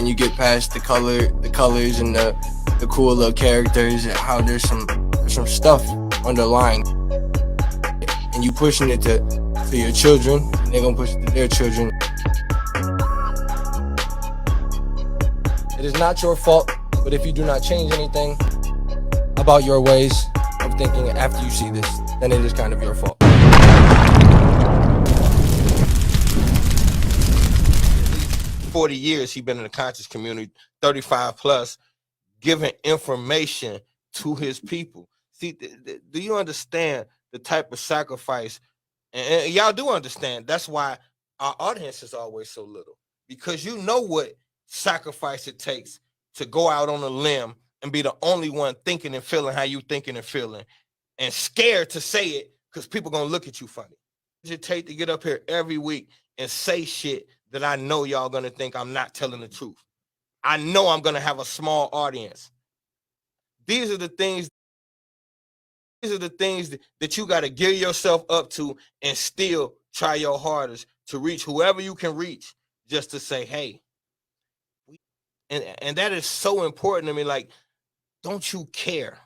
and you get past the colors and the cool little characters, and how there's some stuff underlying, and you pushing it to your children, and they're gonna push it to their children. It is not your fault, but if you do not change anything about your ways of thinking after you see this, then it is kind of your fault. 40 years he been in the conscious community, 35 plus, giving information to his people. See, do you understand the type of sacrifice? And y'all do understand. That's why our audience is always so little, because you know what sacrifice it takes to go out on a limb and be the only one thinking and feeling how you thinking and feeling, and scared to say it because people gonna look at you funny. It take to get up here every week and say shit that I know y'all gonna think I'm not telling the truth. I know I'm gonna have a small audience. These are the things that you got to gear yourself up to, and still try your hardest to reach whoever you can reach, just to say, hey. And that is so important to me. Like, don't you care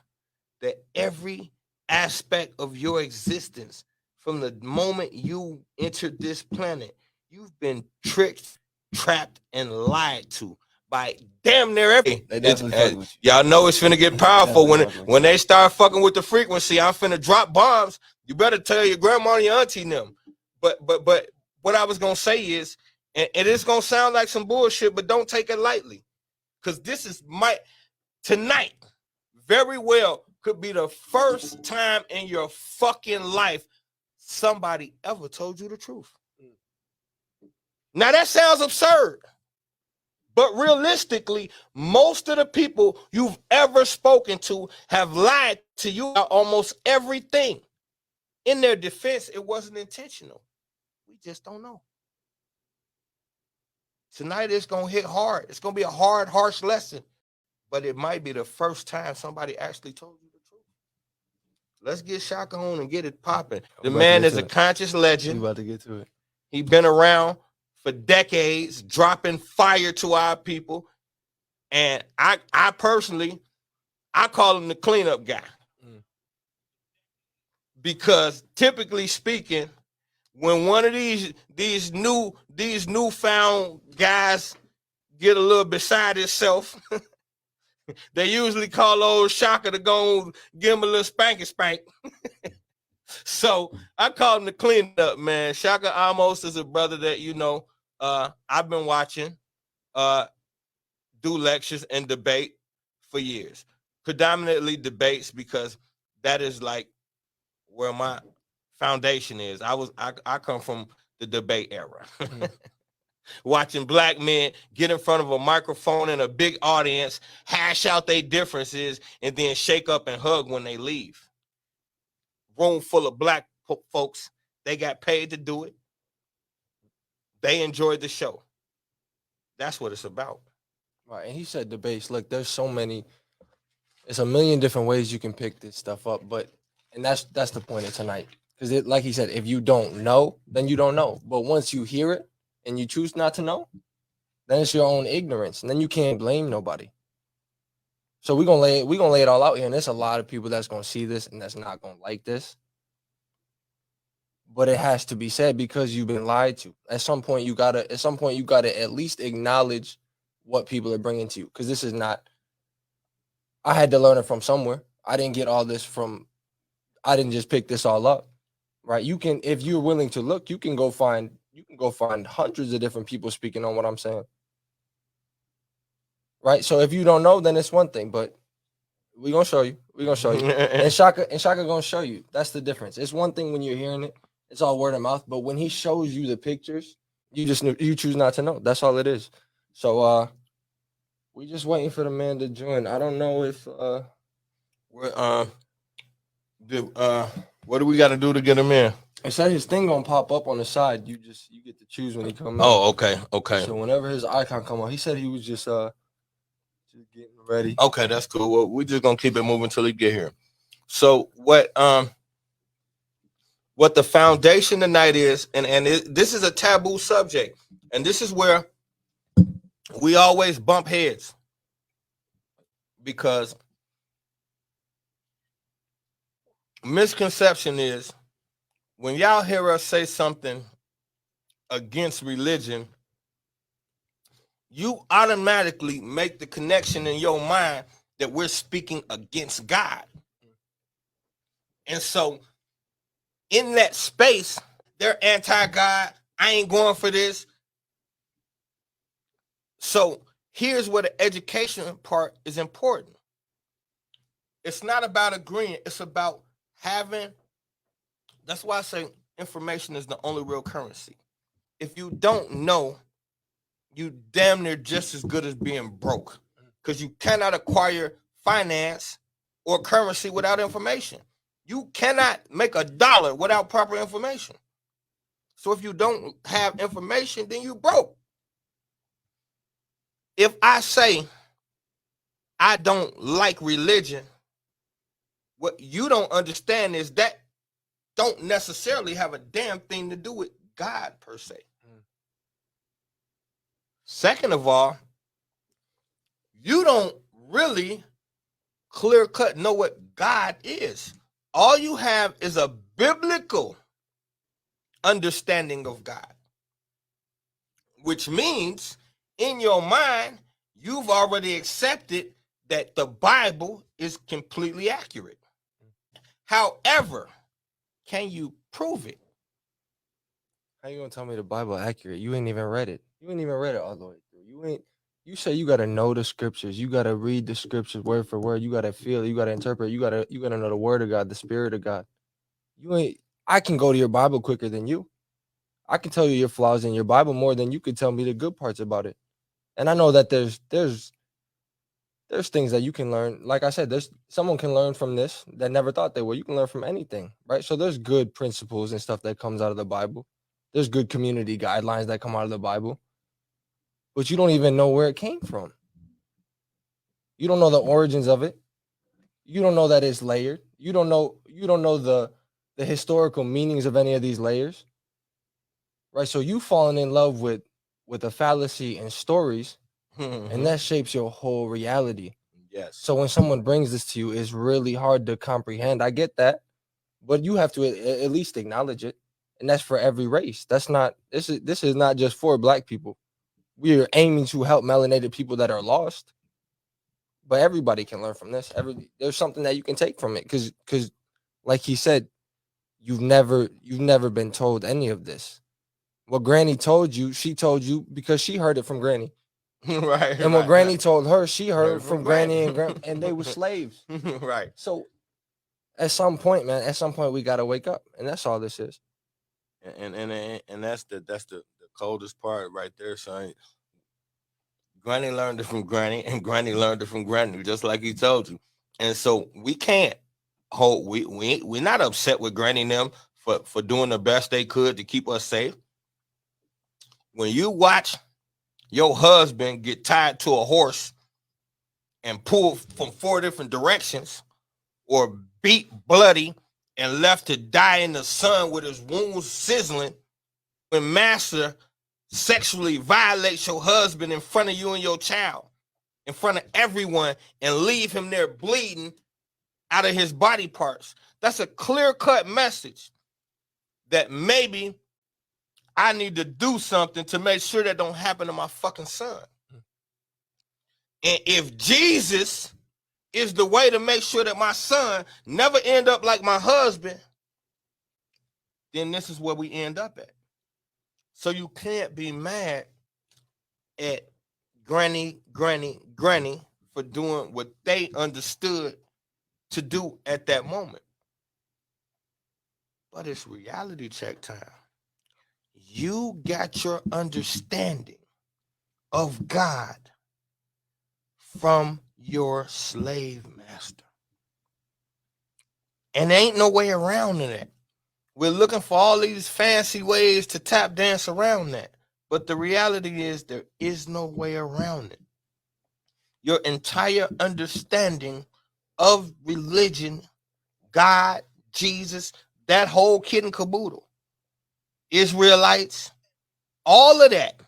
that every aspect of your existence, from the moment you entered this planet, you've been tricked, trapped, and lied to by damn near everything. Y'all know it's finna get powerful when they start fucking with the frequency. I'm finna drop bombs. You better tell your grandma and your auntie them. But what I was gonna say is, and it's gonna sound like some bullshit, but don't take it lightly, because this is tonight very well could be the first time in your fucking life somebody ever told you the truth. Now that sounds absurd, but realistically, most of the people you've ever spoken to have lied to you about almost everything. In their defense, it wasn't intentional. We just don't know. Tonight it's gonna hit hard. It's gonna be a hard, harsh lesson, but it might be the first time somebody actually told you the truth. Let's get Shakka on and get it popping. The man is a conscious legend. We about to get to it. He's been around for decades, dropping fire to our people. And I personally, I call him the cleanup guy. Because typically speaking, when one of these newfound guys get a little beside himself, they usually call old Shakka to go and give him a little spank. So I call him the cleanup, man. Shakka Ahmose is a brother that, you know, I've been watching do lectures and debate for years. Predominantly debates, because that is like where my foundation is. I come from the debate era. Watching black men get in front of a microphone and a big audience, hash out their differences, and then shake up and hug when they leave. Room full of black folks, they got paid to do it. They enjoyed the show. That's what it's about. Right, and he said debates. Look, there's so many. It's a million different ways you can pick this stuff up, and that's the point of tonight. Because like he said, if you don't know, then you don't know. But once you hear it and you choose not to know, then it's your own ignorance, and then you can't blame nobody. So we're gonna lay it all out here, and there's a lot of people that's gonna see this and that's not gonna like this. But it has to be said, because you've been lied to. At some point you gotta at least acknowledge what people are bringing to you. Because this is not, I had to learn it from somewhere. I didn't get all this I didn't just pick this all up. Right? You can, if you're willing to look, you can go find hundreds of different people speaking on what I'm saying. Right? So if you don't know, then it's one thing, but we're gonna show you. And Shakka gonna show you. That's the difference. It's one thing when you're hearing it, it's all word of mouth, but when he shows you the pictures, you choose not to know. That's all it is. So we just waiting for the man to join. I don't know if what do we got to do to get him in? It said his thing gonna pop up on the side. You get to choose when he come in. Oh, okay. So whenever his icon come on, he said he was just getting ready. Okay, that's cool. Well, we're just gonna keep it moving until he get here. So what the foundation tonight is, and this is a taboo subject, and this is where we always bump heads because misconception is when y'all hear us say something against religion, you automatically make the connection in your mind that we're speaking against God. And so in that space, they're anti-God. I ain't going for this. So here's where the education part is important. It's not about agreeing. It's about having, that's why I say information is the only real currency. If you don't know, you damn near just as good as being broke because you cannot acquire finance or currency without information. You cannot make a dollar without proper information. So if you don't have information, then you broke. If I say I don't like religion, what you don't understand is that don't necessarily have a damn thing to do with God per se. Second of all, you don't really clear cut know what God is. All you have is a biblical understanding of God, which means in your mind, you've already accepted that the Bible is completely accurate. However, can you prove it? How you gonna tell me the Bible accurate? You ain't even read it. You ain't even read it all the way through. You say you gotta know the scriptures. You gotta read the scriptures word for word. You gotta feel it. You gotta interpret. You gotta know the word of God, the spirit of God. You ain't. I can go to your Bible quicker than you. I can tell you your flaws in your Bible more than you could tell me the good parts about it. And I know that there's things that you can learn. Like I said, there's someone can learn from this that never thought they would. You can learn from anything, right? So there's good principles and stuff that comes out of the Bible. There's good community guidelines that come out of the Bible, but you don't even know where it came from. You don't know the origins of it. You don't know that it's layered. You don't know the historical meanings of any of these layers, right? So you falling in love with a fallacy and stories, and that shapes your whole reality. Yes. So when someone brings this to you, it's really hard to comprehend. I get that, but you have to at least acknowledge it, and that's for every race. That's not this is not just for Black people. We are aiming to help melanated people that are lost, but everybody can learn from this. There's something that you can take from it because like he said, you've never been told any of this. What Granny told you, she told you because she heard it from Granny. Right. And what right, Granny right. told her, she heard From from Granny and they were slaves. Right. So at some point, man, we gotta wake up, and that's all this is. And that's the coldest part right there, son. Granny learned it from Granny, and Granny learned it from Granny, just like he told you. And so we can't hold. We're not upset with Granny and them for doing the best they could to keep us safe. When you watch your husband get tied to a horse and pulled from 4 different directions, or beat bloody and left to die in the sun with his wounds sizzling, when master sexually violates your husband in front of you and your child, in front of everyone, and leave him there bleeding out of his body parts, that's a clear-cut message that maybe I need to do something to make sure that don't happen to my fucking son. And if Jesus is the way to make sure that my son never end up like my husband, then this is where we end up at. So you can't be mad at Granny for doing what they understood to do at that moment. But it's reality check time. You got your understanding of God from your slave master. And there ain't no way around that. We're looking for all these fancy ways to tap dance around that. But the reality is there is no way around it. Your entire understanding of religion, God, Jesus, that whole kit and caboodle, Israelites, all of that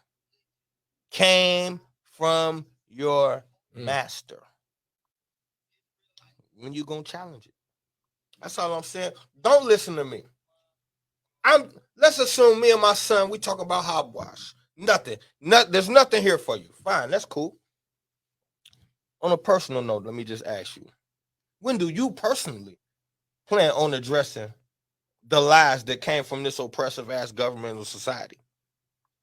came from your master. When you gonna challenge it? That's all I'm saying. Don't listen to me. Let's assume me and my son, we talk about hogwash. Nothing. There's nothing here for you. Fine, that's cool. On a personal note, let me just ask you, when do you personally plan on addressing the lies that came from this oppressive ass governmental society?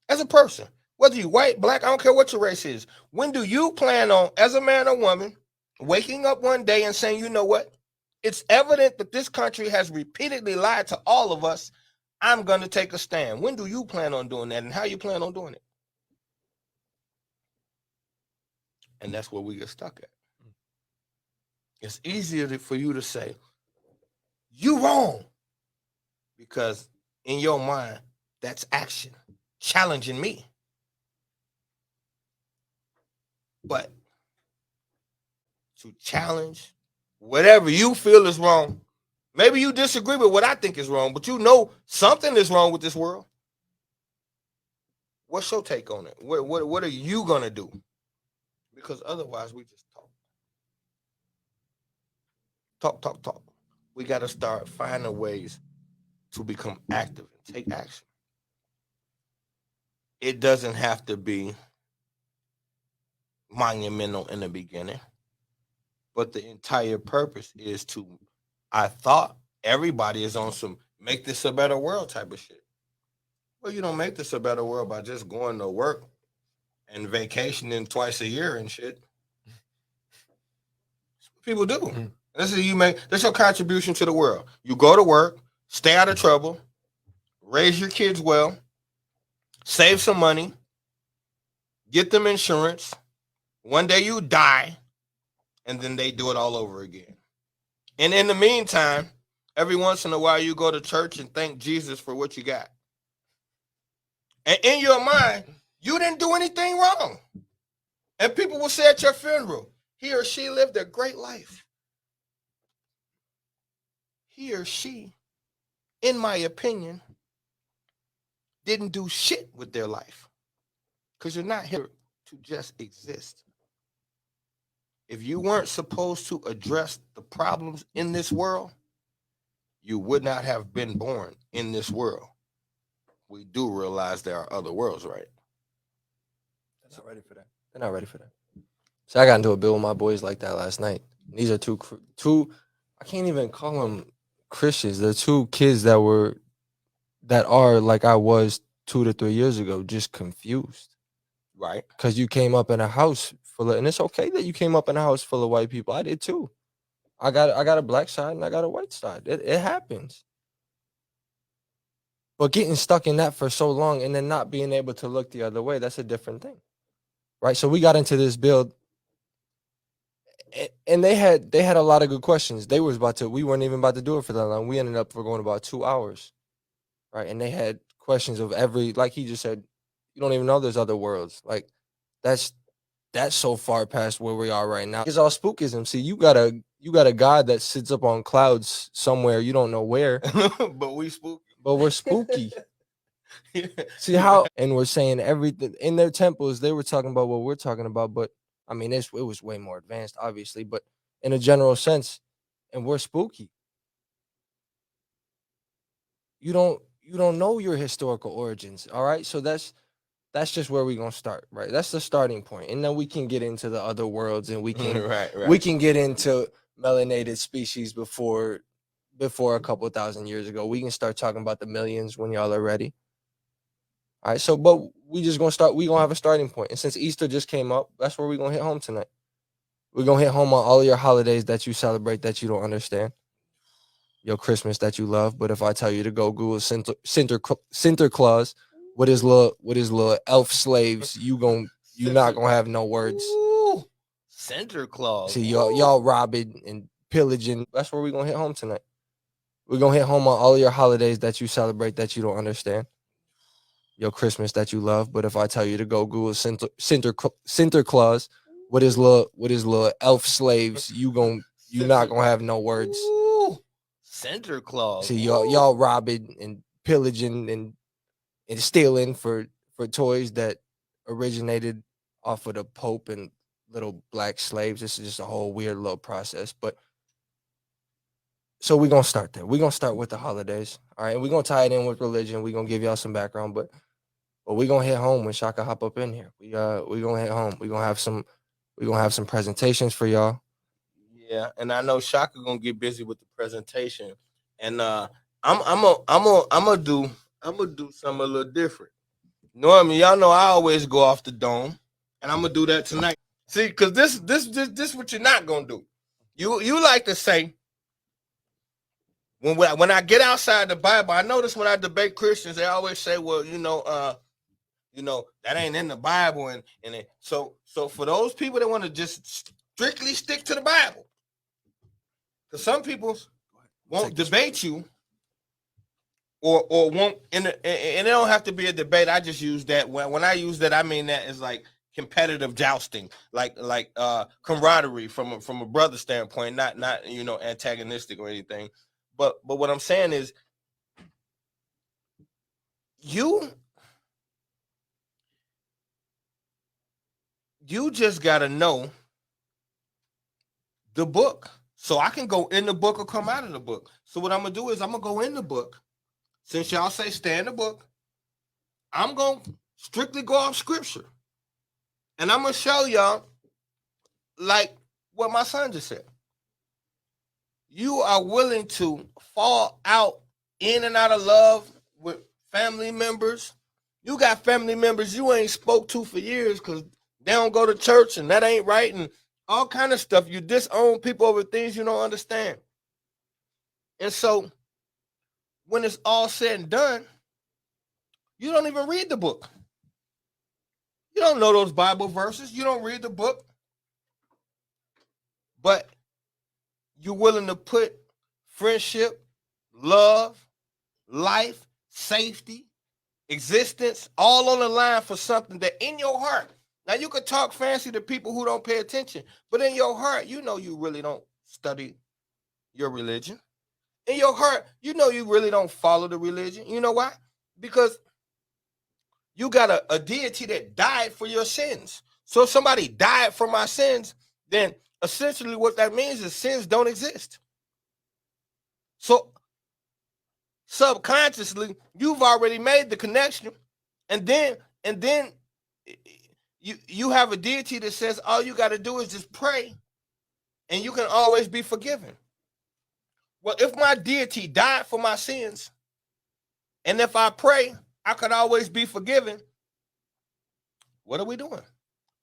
As a person, whether you white, black, I don't care what your race is, when do you plan on, as a man or woman, waking up one day and saying, you know what? It's evident that this country has repeatedly lied to all of us. I'm going to take a stand. When do you plan on doing that, and how you plan on doing it? And that's where we get stuck at. It's easier for you to say, you wrong, because in your mind, that's action, challenging me. But to challenge whatever you feel is wrong, maybe you disagree with what I think is wrong, but you know something is wrong with this world. What's your take on it? What are you going to do? Because otherwise, we just talk. We got to start finding ways to become active and take action. It doesn't have to be monumental in the beginning, but the entire purpose is to, I thought everybody is on some make this a better world type of shit. Well, you don't make this a better world by just going to work and vacationing twice a year and shit. That's what people do. Mm-hmm. That's your contribution to the world. You go to work, stay out of trouble, raise your kids well, save some money, get them insurance. One day you die, and then they do it all over again. And in the meantime, every once in a while you go to church and thank Jesus for what you got. And in your mind, you didn't do anything wrong. And people will say at your funeral, he or she lived a great life. He or she, in my opinion, didn't do shit with their life. Because you're not here to just exist. If you weren't supposed to address the problems in this world, you would not have been born in this world. We do realize there are other worlds, right? They're not ready for that. They're not ready for that. So I got into a bill with my boys like that last night. These are two, I can't even call them Christians. They're two kids that are like I was 2 to 3 years ago, just confused. Right. Because you came up in a house full of, and it's okay that you came up in a house full of white people. I did too. I got a black side and I got a white side. It happens. But getting stuck in that for so long and then not being able to look the other way, that's a different thing. Right? So we got into this build and they had a lot of good questions. We weren't even about to do it for that long. We ended up for going about 2 hours. Right? And they had questions of like he just said, you don't even know there's other worlds. Like that's so far past where we are right now. It's all spookism. See, you got a God that sits up on clouds somewhere, you don't know where. But we're spooky. Yeah. See how, and we're saying everything in their temples, they were talking about what we're talking about, but I mean, it was way more advanced, obviously, but in a general sense, and we're spooky. You don't know your historical origins, all right? So that's just where we're gonna start, right? That's the starting point, and then we can get into the other worlds, and we can we can get into melanated species before a couple thousand years ago. We can start talking about the millions when y'all are ready. All right, so but we just gonna start. We gonna have a starting point, and since Easter just came up, that's where we gonna hit home tonight. We're gonna hit home on all your holidays that you celebrate that you don't understand. Your Christmas that you love, but if I tell you to go Google Santa Claus, what is little elf slaves, you're not gonna have no words. Ooh, Santa Claus. See, y'all robbing and pillaging. That's where we're gonna hit home tonight. We're gonna hit home on all your holidays that you celebrate that you don't understand. Your Christmas that you love, but if I tell you to go Google Santa Claus, what is little elf slaves, you're not gonna have no words. Ooh, Santa Claus. See, y'all robbing and pillaging and stealing for toys that originated off of the Pope and little black slaves. This is just a whole weird little process. But so we're gonna start there. We're gonna start with the holidays. All right, and we're gonna tie it in with religion. We're gonna give y'all some background, but we're gonna hit home when Shaka hop up in here. We gonna hit home. We're gonna have some presentations for y'all. Yeah, and I know Shaka gonna get busy with the presentation, and I'm gonna do something a little different. Normally, y'all know I always go off the dome, and I'm gonna do that tonight. See, because this what you're not gonna do. You like to say when I get outside the Bible, I notice when I debate Christians, they always say, well, that ain't in the Bible, and so for those people that want to just strictly stick to the Bible, because some people won't debate you, or won't, and it don't have to be a debate. I just use that when I use that, I mean that as like competitive jousting, like camaraderie from a brother standpoint, not antagonistic or anything. But what I'm saying is, you just gotta know the book. So I can go in the book or come out of the book. So what I'm gonna do is I'm gonna go in the book. Since y'all say stay in the book, I'm gonna strictly go off scripture. And I'm gonna show y'all like what my son just said. You are willing to fall out in and out of love with family members. You got family members you ain't spoke to for years because they don't go to church and that ain't right and all kind of stuff. You disown people over things you don't understand. And so when it's all said and done, you don't even read the book. You don't know those Bible verses. You don't read the book. But you're willing to put friendship, love, life, safety, existence, all on the line for something that in your heart. Now, you could talk fancy to people who don't pay attention, but in your heart, you know you really don't study your religion. In your heart, you know you really don't follow the religion. You know why? Because you got a deity that died for your sins. So if somebody died for my sins, then essentially what that means is sins don't exist. So subconsciously, you've already made the connection, and then you have a deity that says all you got to do is just pray, and you can always be forgiven. Well, if my deity died for my sins, and if I pray, I could always be forgiven. What are we doing?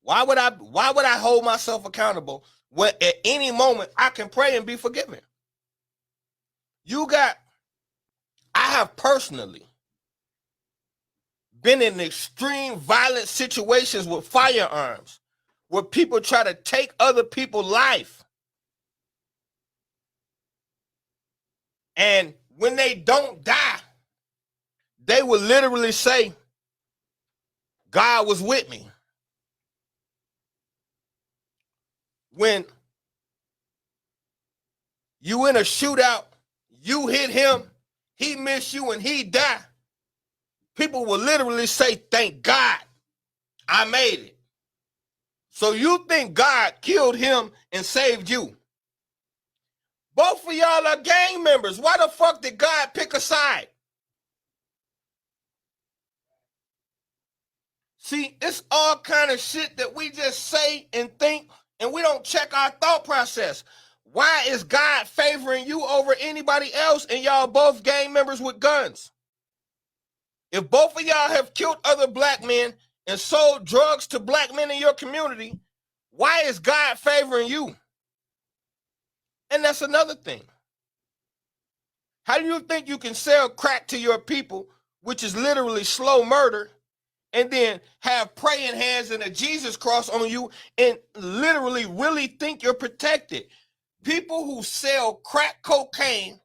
Why would I hold myself accountable when at any moment I can pray and be forgiven? I have personally been in extreme violent situations with firearms where people try to take other people's life. And when they don't die, they will literally say, God was with me. When you in a shootout, you hit him, he missed you, and he died, people will literally say, thank God I made it. So you think God killed him and saved you. Both of y'all are gang members. Why the fuck did God pick a side? See, it's all kind of shit that we just say and think, and we don't check our thought process. Why is God favoring you over anybody else and y'all both gang members with guns? If both of y'all have killed other black men and sold drugs to black men in your community, why is God favoring you? And that's another thing. How do you think you can sell crack to your people, which is literally slow murder, and then have praying hands and a Jesus cross on you and literally really think you're protected? People who sell crack cocaine,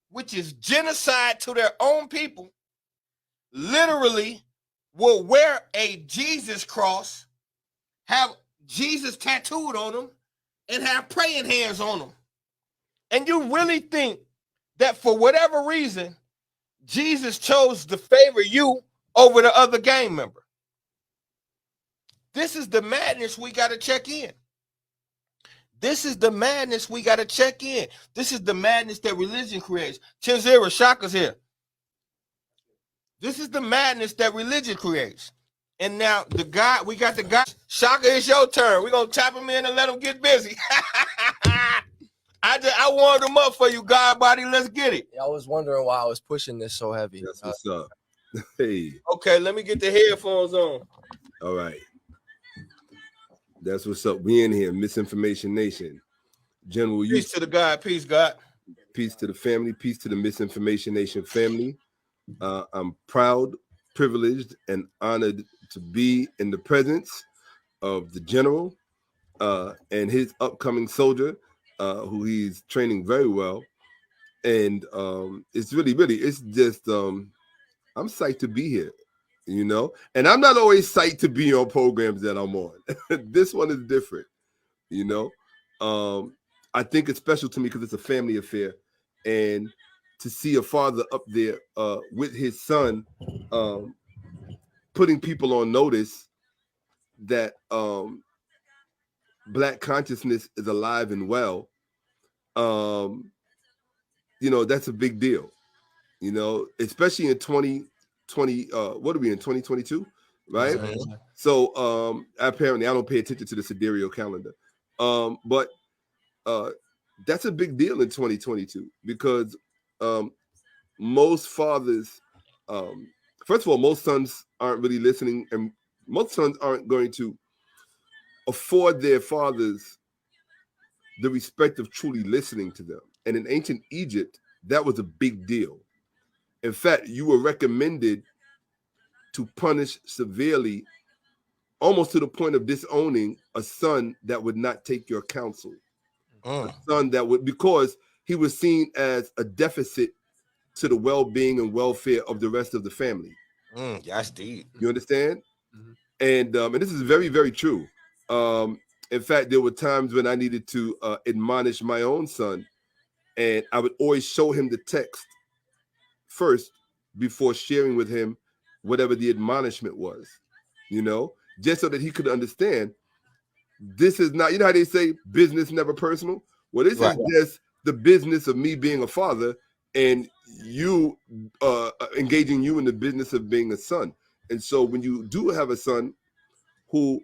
which is genocide to their own people, literally will wear a Jesus cross, have Jesus tattooed on them, and have praying hands on them. And you really think that for whatever reason, Jesus chose to favor you over the other gang member? This is the madness we got to check in. This is the madness we got to check in. This is the madness that religion creates. Chinzera, SHAKKA's here. This is the madness that religion creates. And now we got the guy. SHAKKA, it's your turn. We're going to tap him in and let him get busy. I warmed him up for you, God body. Let's get it. I was wondering why I was pushing this so heavy. That's what's up. Hey. Okay, let me get the headphones on. All right. That's what's up. We in here, Misinformation Nation. General Yuti. Peace to the God. Peace, God. Peace to the family. Peace to the Misinformation Nation family. I'm proud, privileged, and honored to be in the presence of the general and his upcoming soldier, who he's training very well. And it's really, it's just, I'm psyched to be here, you know? And I'm not always psyched to be on programs that I'm on. This one is different, you know? I think it's special to me because it's a family affair. And to see a father up there with his son, putting people on notice that Black consciousness is alive and well, you know, that's a big deal, you know, especially in 2020, what are we in, 2022, right? Mm-hmm. So apparently I don't pay attention to the sidereal calendar, but that's a big deal in 2022 because most fathers, first of all, most sons aren't really listening, and most sons aren't going to afford their fathers the respect of truly listening to them. And in ancient Egypt, that was a big deal. In fact, you were recommended to punish severely, almost to the point of disowning a son that would not take your counsel. A son that would, because he was seen as a deficit to the well-being and welfare of the rest of the family. That's deep. You understand? Mm-hmm. And this is very, very true. In fact, there were times when I needed to admonish my own son, and I would always show him the text first before sharing with him whatever the admonishment was, you know, just so that he could understand this is not, you know how they say business never personal? Well, this is just the business of me being a father and you engaging you in the business of being a son. And so when you do have a son who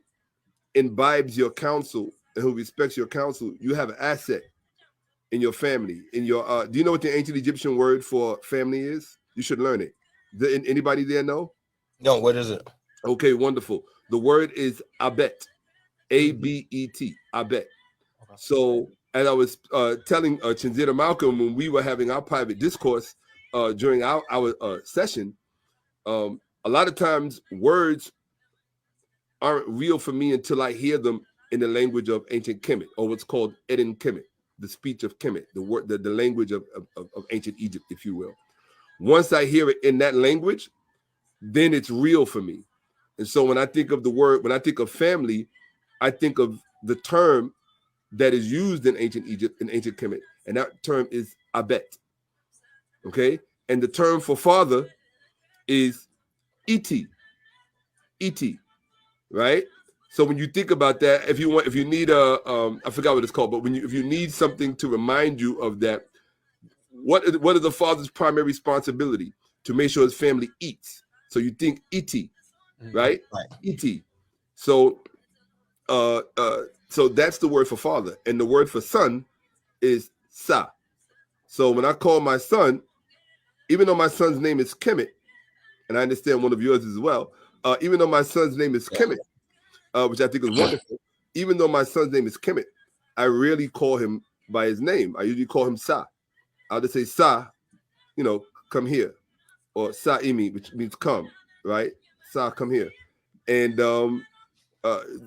imbibes your counsel and who respects your counsel, you have an asset in your family. In your do you know what the ancient Egyptian word for family is? You should learn it. Anybody there know? No, what is it? Okay, wonderful. The word is abet. A-B-E-T, abet. So, and I was telling Chinzera Malcolm when we were having our private discourse during our session, a lot of times words aren't real for me until I hear them in the language of ancient Kemet, or what's called Eden Kemet, the speech of Kemet, the word, the language of ancient Egypt, if you will. Once I hear it in that language, then it's real for me. And so when I think of the word, when I think of family, I think of the term that is used in ancient Egypt, in ancient Kemet, and that term is abet. Okay, and the term for father is iti, right? So when you think about that, if you need I forgot what it's called, but if you need something to remind you of that, what is the father's primary responsibility? To make sure his family eats. So you think iti, right? Iti. So so that's the word for father, and the word for son is sa. So when I call my son, even though my son's name is Kemet, and I understand one of yours as well, even though my son's name is Kemet, which I think is wonderful, even though my son's name is Kemet, I rarely call him by his name. I usually call him Sa. I'll just say Sa, you know, come here, or Sa Imi, which means come, right? Sa, come here. And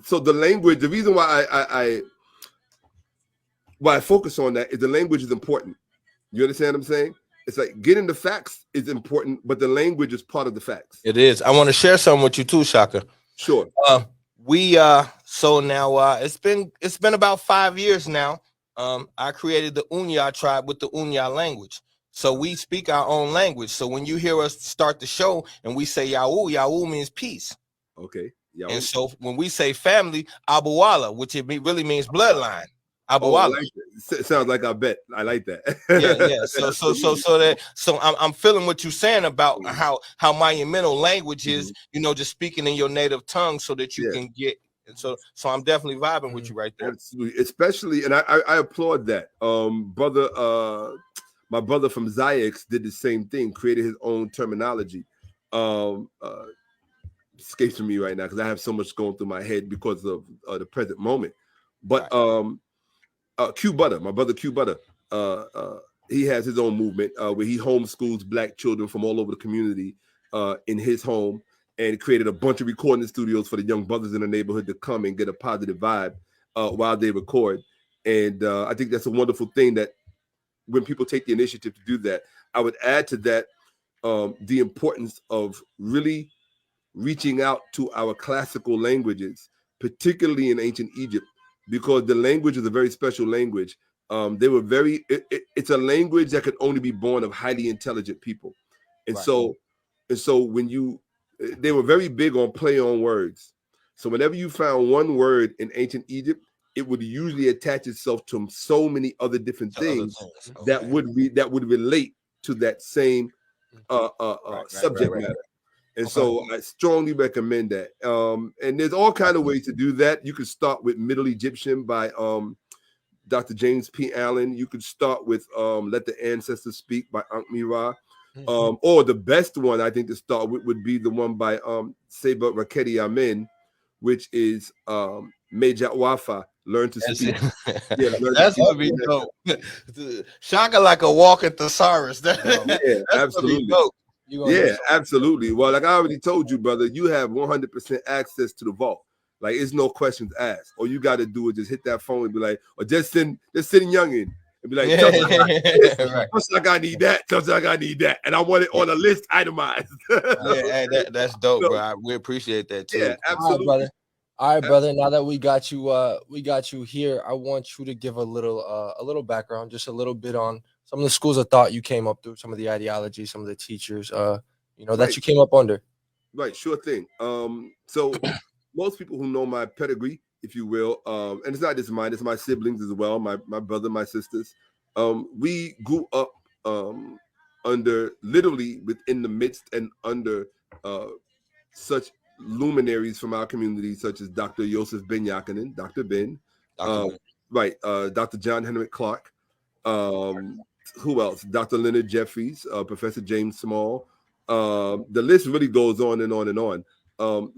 so the language, the reason why I focus on that is the language is important. You understand what I'm saying? It's like getting the facts is important, but the language is part of the facts. It is. I want to share something with you too, SHAKKA. Sure. So now it's been about 5 years now. I created the Unya tribe with the Unya language. So we speak our own language. So when you hear us start the show and we say Yahu, Yahu means peace. Okay. And so when we say family, Abuwala, which really means bloodline. Abuwala. Like sounds like I bet. I like that. Yeah. So I'm feeling what you're saying about how monumental language is, just speaking in your native tongue so that you can get. And so I'm definitely vibing with you right there. Absolutely, especially, and I applaud that. My brother from Zayx did the same thing, created his own terminology. Escapes from me right now because I have so much going through my head because of the present moment. But Q Butter, my brother Q Butter, he has his own movement where he homeschools Black children from all over the community in his home, and created a bunch of recording studios for the young brothers in the neighborhood to come and get a positive vibe while they record. And I think that's a wonderful thing that when people take the initiative to do that. I would add to that the importance of really reaching out to our classical languages, particularly in ancient Egypt, because the language is a very special language. It's a language that could only be born of highly intelligent people. And so when they were very big on play on words. So whenever you found one word in ancient Egypt, it would usually attach itself to so many other different things that would relate to that same subject matter. And so I strongly recommend that. And there's all kinds of ways to do that. You could start with Middle Egyptian by Dr. James P. Allen. You could start with Let the Ancestors Speak by Ankh-Mira. Or the best one I think to start with would be the one by Seba Raketi Amen, which is Meja Wafa, Learn to Speak. That's gonna be dope. Shaka like a walking thesaurus. That's absolutely dope. Absolutely. Well, like I already told you, brother, you have 100% access to the vault. Like, it's no questions asked. All you got to do is just hit that phone and be like, or just send Youngin and be like, just like I need that, just like I need that, and I want it on a list itemized. That's dope, bro. We appreciate that too. Yeah, absolutely. All right, brother. Now that we got you here, I want you to give a little background, just a little bit on some of the schools of thought you came up through, some of the ideology, some of the teachers, that you came up under. Right, sure thing. So most people who know my pedigree, if you will, and it's not just mine, it's my siblings as well, my brother, my sisters. We grew up literally within the midst and under such luminaries from our community, such as Dr. Joseph Ben Yakinen, Dr. Ben, Dr. John Henrik Clark, who else? Dr. Leonard Jeffries, Professor James Small. The list really goes on and on and on.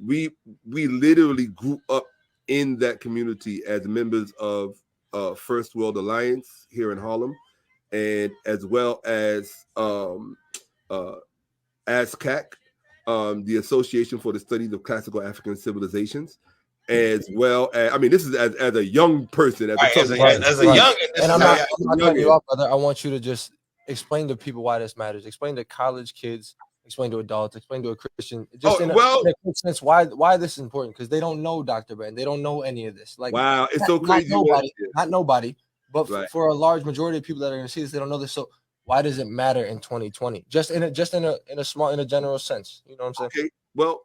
We literally grew up in that community as members of First World Alliance here in Harlem, and as well as ASCAC, the Association for the Studies of Classical African Civilizations, as well as, this is as a young person, as a young, and I'm not cutting you off, brother. I want you to just explain to people why this matters. Explain to college kids, explain to adults, explain to a Christian, just in a quick sense why this is important, because they don't know Dr. Ben, they don't know any of this. Like, wow, it's so crazy. Not nobody, but for a large majority of people that are going to see this, they don't know this. So why does it matter in 2020? Just in a general sense, you know what I'm saying? Okay, well,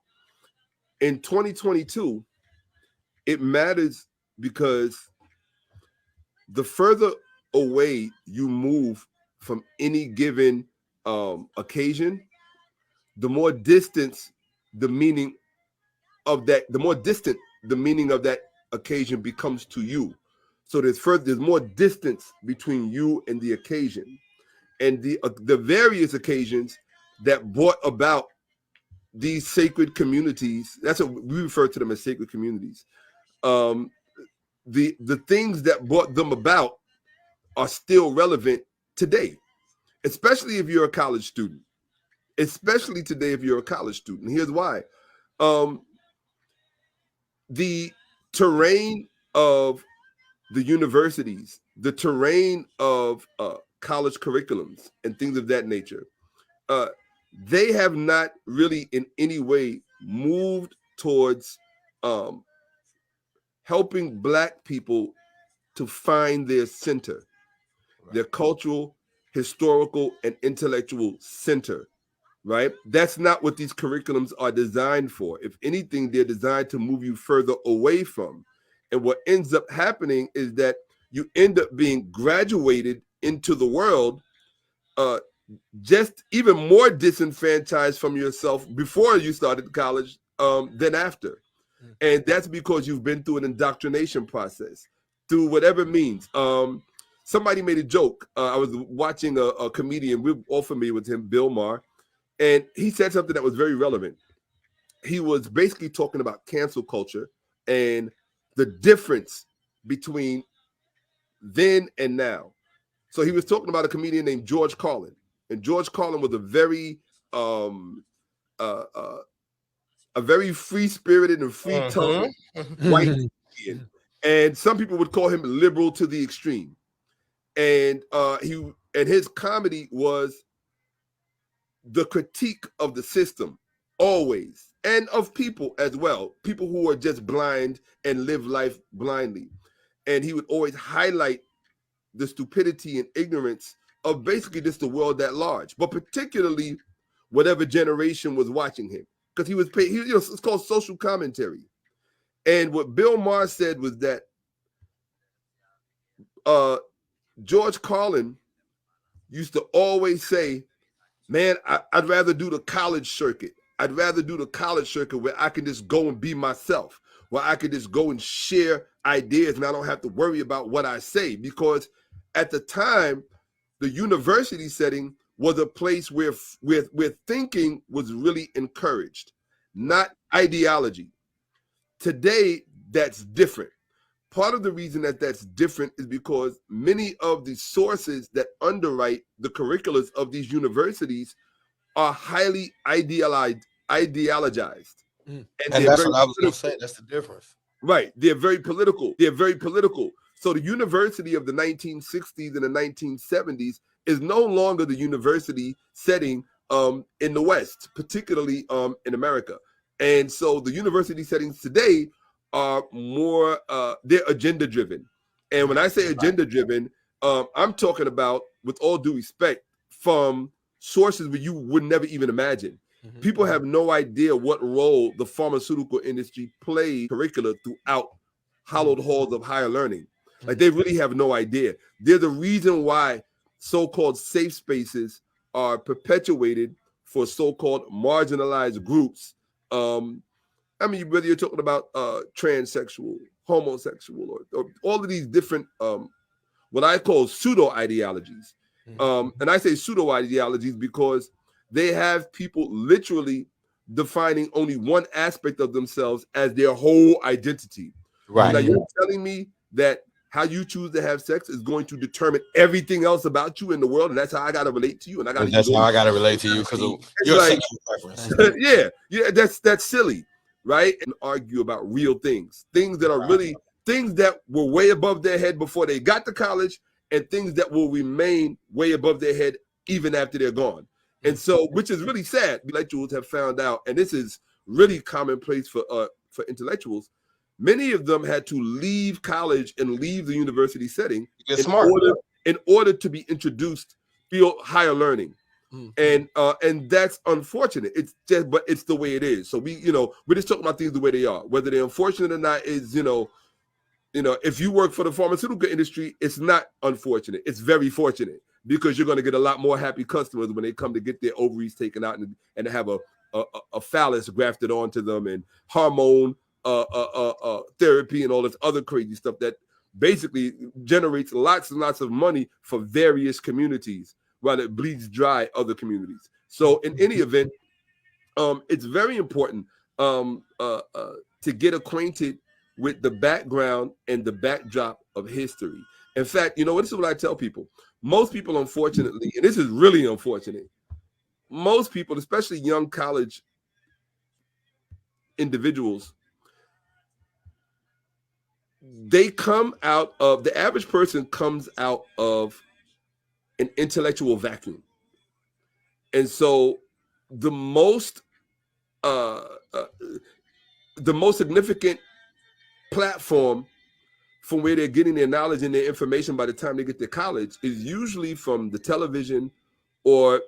in 2022, it matters because the further away you move from any given occasion, the more distance the meaning of that occasion becomes to you. So there's more distance between you and the occasion, and the various occasions that brought about these sacred communities. That's what we refer to them, as sacred communities. The things that brought them about are still relevant today, especially if you're a college student. Especially today, if you're a college student. Here's why. The terrain of the universities, the terrain of college curriculums and things of that nature, they have not really in any way moved towards helping Black people to find their center, their cultural, historical, and intellectual center, right? That's not what these curriculums are designed for. If anything, they're designed to move you further away from. And what ends up happening is that you end up being graduated into the world just even more disenfranchised from yourself before you started college than after. And that's because you've been through an indoctrination process through whatever means. Somebody made a joke. I was watching a comedian, we're all familiar with him, Bill Maher, and he said something that was very relevant. He was basically talking about cancel culture and the difference between then and now. So he was talking about a comedian named George Carlin. And George Carlin was a very free-spirited and free-tongued white comedian. And some people would call him liberal to the extreme. And his comedy was the critique of the system, always, and of people as well, people who are just blind and live life blindly. And he would always highlight the stupidity and ignorance of basically just the world at large, but particularly whatever generation was watching him, because he was paid. It's called social commentary. And what Bill Maher said was that George Carlin used to always say, man, I'd rather do the college circuit. I'd rather do the college circuit where I can just go and be myself, where I can just go and share ideas and I don't have to worry about what I say. Because at the time, the university setting was a place where thinking was really encouraged, not ideology. Today, that's different. Part of the reason that that's different is because many of the sources that underwrite the curriculums of these universities are highly ideologized. And that's what I was going to say. That's the difference. Right. They're very political. So the university of the 1960s and the 1970s is no longer the university setting in the West, particularly in America. And so the university settings today are more, they're agenda driven. And when I say agenda driven, I'm talking about, with all due respect, from sources where you would never even imagine. People have no idea what role the pharmaceutical industry plays curricula throughout hallowed halls of higher learning. Like, they really have no idea. They're the reason why so-called safe spaces are perpetuated for so-called marginalized groups. I mean, whether you're talking about transsexual, homosexual, or all of these different what I call pseudo ideologies. And I say pseudo ideologies because they have people literally defining only one aspect of themselves as their whole identity. Right. Now, you're telling me that how you choose to have sex is going to determine everything else about you in the world, and that's how I got to relate to you, and that's how I got to relate to you because of your sexual preference. yeah, that's silly, right? And argue about real things that are really things that were way above their head before they got to college, and things that will remain way above their head even after they're gone. And so, which is really sad. Intellectuals have found out, and this is really commonplace for intellectuals. Many of them had to leave college and leave the university setting in order to be introduced to higher learning. And that's unfortunate. It's just, but it's the way it is. So we're just talking about things the way they are. Whether they're unfortunate or not is, if you work for the pharmaceutical industry, it's not unfortunate. It's very fortunate, because you're going to get a lot more happy customers when they come to get their ovaries taken out and have a phallus grafted onto them, and hormone therapy and all this other crazy stuff that basically generates lots and lots of money for various communities while it bleeds dry other communities. So in any event, it's very important to get acquainted with the background and the backdrop of history. In fact, this is what I tell people. Most people, unfortunately, and this is really unfortunate, most people, especially young college individuals, the average person comes out of an intellectual vacuum. And so the most significant platform from where they're getting their knowledge and their information by the time they get to college is usually from the television or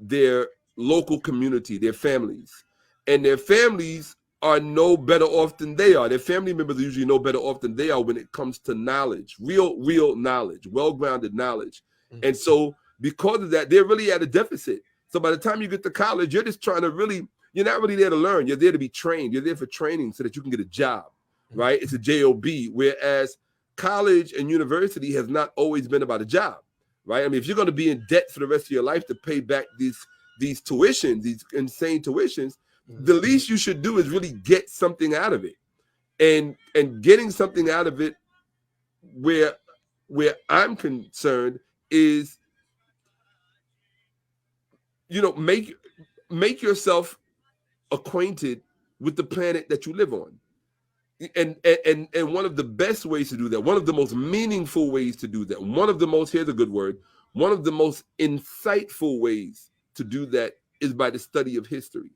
their local community, their families, and their families are no better off than they are. Their family members are usually no better off than they are when it comes to knowledge, real knowledge, well-grounded knowledge. And so because of that, they're really at a deficit. So by the time you get to college, you're just trying to really, you're not really there to learn. You're there to be trained. You're there for training so that you can get a job, right? It's a job, whereas college and university has not always been about a job, right? I mean, if you're going to be in debt for the rest of your life to pay back these tuitions, these insane tuitions, the least you should do is really get something out of it. And getting something out of it where I'm concerned is, you know, make yourself acquainted with the planet that you live on. And one of the best ways to do that, one of the most meaningful ways to do that, one of the most, here's a good word, one of the most insightful ways to do that is by the study of history.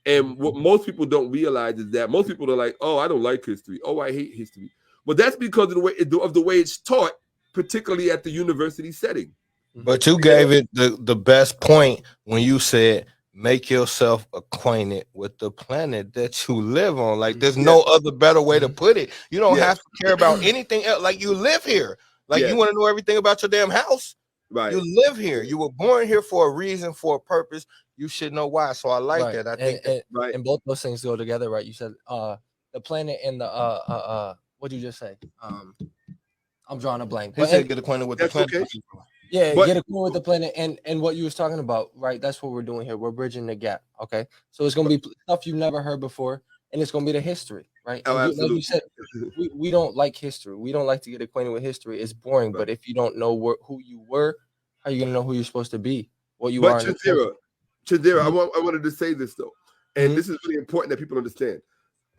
And what most people don't realize is that most people are like, oh, I don't like history. Oh, I hate history. Well, that's because of the way it's taught, particularly at the university setting. But you gave it the best point when you said, make yourself acquainted with the planet that you live on. Like, there's no other better way to put it. You don't have to care about anything else. Like, you live here. Like, you want to know everything about your damn house. Right. You live here. You were born here for a reason, for a purpose. You should know why. So I like that. I think and both those things go together, right? You said the planet and the what did you just say? I'm drawing a blank. He said get acquainted with the planet. Okay. Yeah, get acquainted with the planet and what you was talking about, right? That's what we're doing here. We're bridging the gap. Okay. So it's gonna be stuff you've never heard before, and it's gonna be the history, right? Oh, absolutely. Like you said, we don't like history. We don't like to get acquainted with history. It's boring. Right. But if you don't know who you were, how are you gonna know who you're supposed to be? What you are. Chinzera, I wanted to say this though, and this is really important that people understand.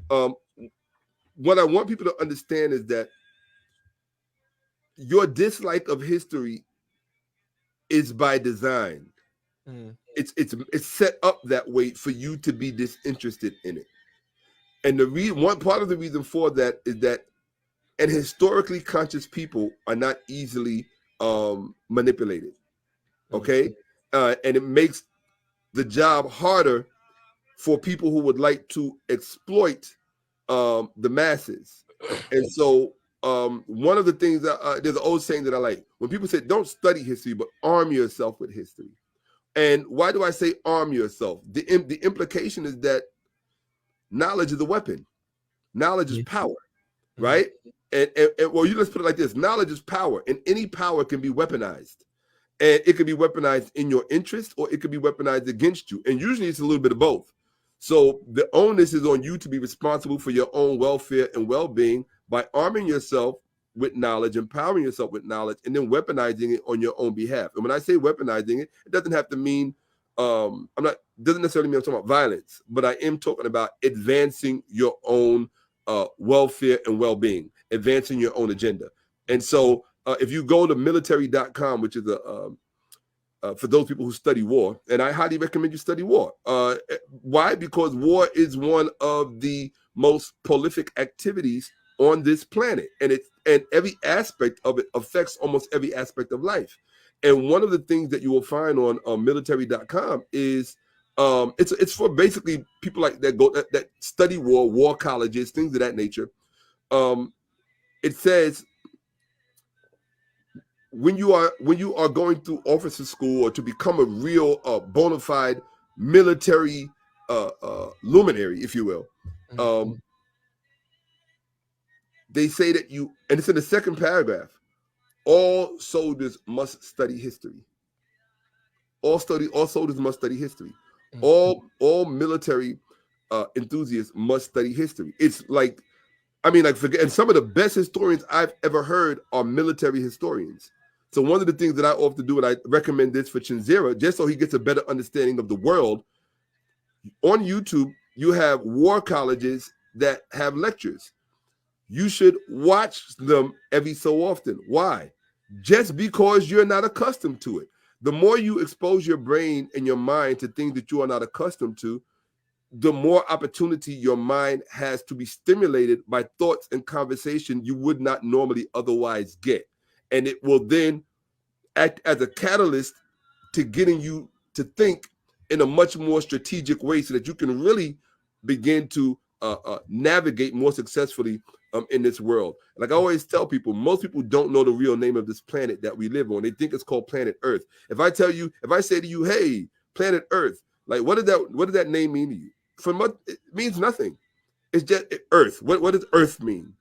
What I want people to understand is that your dislike of history is by design. It's set up that way for you to be disinterested in it. And one part of the reason for that is that, and historically conscious people are not easily manipulated. Okay, and it makes the job harder for people who would like to exploit the masses. And so one of the things that there's an old saying that I like, when people say don't study history but arm yourself with history. And why do I say arm yourself? The implication is that knowledge is a weapon. Knowledge is power, right? And well, you let's put it like this: knowledge is power, and any power can be weaponized. And it could be weaponized in your interest, or it could be weaponized against you. And usually it's a little bit of both. So the onus is on you to be responsible for your own welfare and well-being by arming yourself with knowledge, empowering yourself with knowledge, and then weaponizing it on your own behalf. And when I say weaponizing it, it doesn't have to mean, doesn't necessarily mean I'm talking about violence, but I am talking about advancing your own welfare and well-being, advancing your own agenda. And so if you go to military.com, which is for those people who study war, and I highly recommend you study war. Why? Because war is one of the most prolific activities on this planet, and every aspect of it affects almost every aspect of life. And one of the things that you will find on military.com is it's for basically people like that study war colleges, things of that nature. It says, when you are going through officer school or to become a real bona fide military luminary, if you will, they say that and it's in the second paragraph, all soldiers must study history. All soldiers must study history. All military enthusiasts must study history. It's like, and some of the best historians I've ever heard are military historians. So one of the things that I often do, and I recommend this for Chinzera, just so he gets a better understanding of the world, on YouTube, you have war colleges that have lectures. You should watch them every so often. Why? Just because you're not accustomed to it. The more you expose your brain and your mind to things that you are not accustomed to, the more opportunity your mind has to be stimulated by thoughts and conversation you would not normally otherwise get. And it will then act as a catalyst to getting you to think in a much more strategic way so that you can really begin to navigate more successfully in this world. Like I always tell people, most people don't know the real name of this planet that we live on. They think it's called planet Earth. If I say to you, hey, planet Earth, like what did that name mean to you? It means nothing. It's just Earth. What does Earth mean?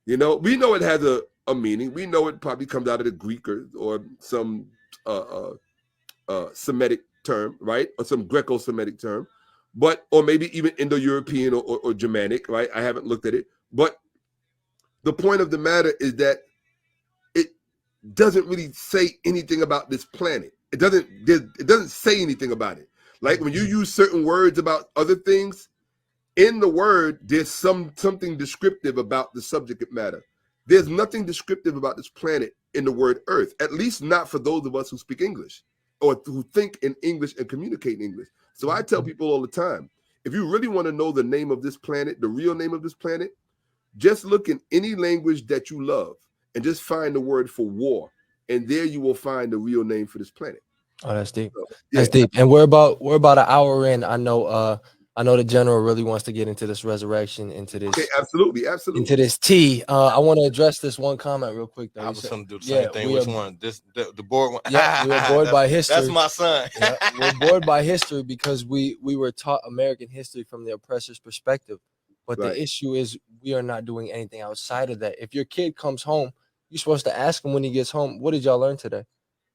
You know, we know it has a meaning. We know it probably comes out of the Greek or some Semitic term, right? Or some Greco-Semitic term, or maybe even Indo-European or Germanic, right? I haven't looked at it. But the point of the matter is that it doesn't really say anything about this planet. It doesn't say anything about it. Like when you use certain words about other things, in the word, there's something descriptive about the subject matter. There's nothing descriptive about this planet in the word Earth, at least not for those of us who speak English or who think in English and communicate in English. So I tell people all the time, if you really want to know the name of this planet, the real name of this planet, just look in any language that you love and just find the word for war. And there you will find the real name for this planet. Oh, that's deep. So, That's deep. And we're about an hour in. I know the general really wants to get into this resurrection, into this. Okay, absolutely. Into this tea. I want to address this one comment real quick. Though. I was going to do the same thing. Which one? The board one? Yeah, we were bored by history. That's my son. Yeah, we're bored by history because we were taught American history from the oppressor's perspective. But the issue is we are not doing anything outside of that. If your kid comes home, you're supposed to ask him when he gets home, what did y'all learn today?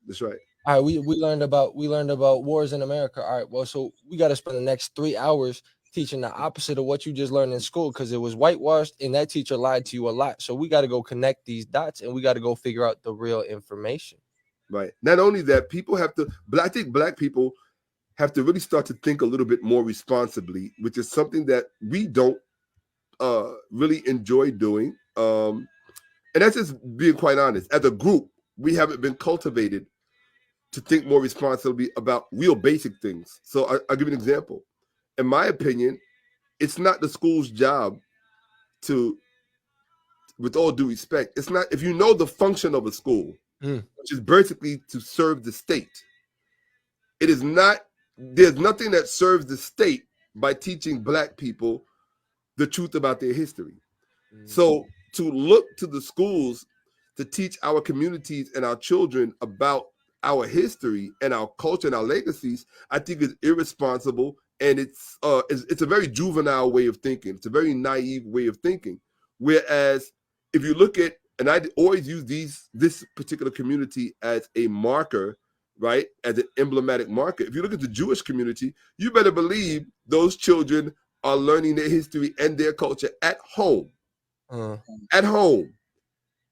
That's right. All right, we learned about wars in America. All right, well, so we got to spend the next 3 hours teaching the opposite of what you just learned in school because it was whitewashed and that teacher lied to you a lot. So we got to go connect these dots and we got to go figure out the real information. Right. Not only that, people have to, but I think Black people have to really start to think a little bit more responsibly, which is something that we don't really enjoy doing. And that's just being quite honest. As a group, we haven't been cultivated to think more responsibly about real basic things. So I'll give you an example. In my opinion, it's not the school's job to, with all due respect, it's not, if you know the function of a school, which is basically to serve the state, it is not, there's nothing that serves the state by teaching Black people the truth about their history. So to look to the schools to teach our communities and our children about our history and our culture and our legacies, I think is irresponsible, and it's a very juvenile way of thinking. It's a very naive way of thinking. Whereas if you look at, and I always use this particular community as a marker, right, as an emblematic marker. If you look at the Jewish community, you better believe those children are learning their history and their culture at home. At home.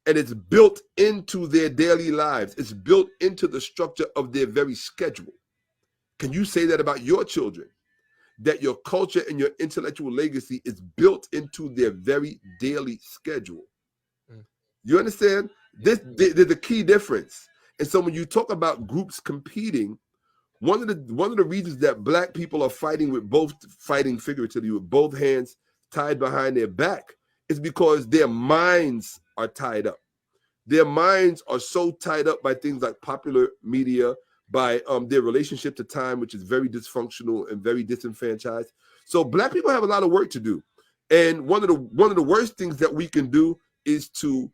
And it's built into their daily lives. It's built into the structure of their very schedule. Can you say that about your children? That your culture and your intellectual legacy is built into their very daily schedule. You understand? There's a key difference. And so when you talk about groups competing, one of the reasons that Black people are fighting figuratively with both hands tied behind their back is because their minds are tied up. Their minds are so tied up by things like popular media, by their relationship to time, which is very dysfunctional and very disenfranchised. So Black people have a lot of work to do. And one of the worst things that we can do is to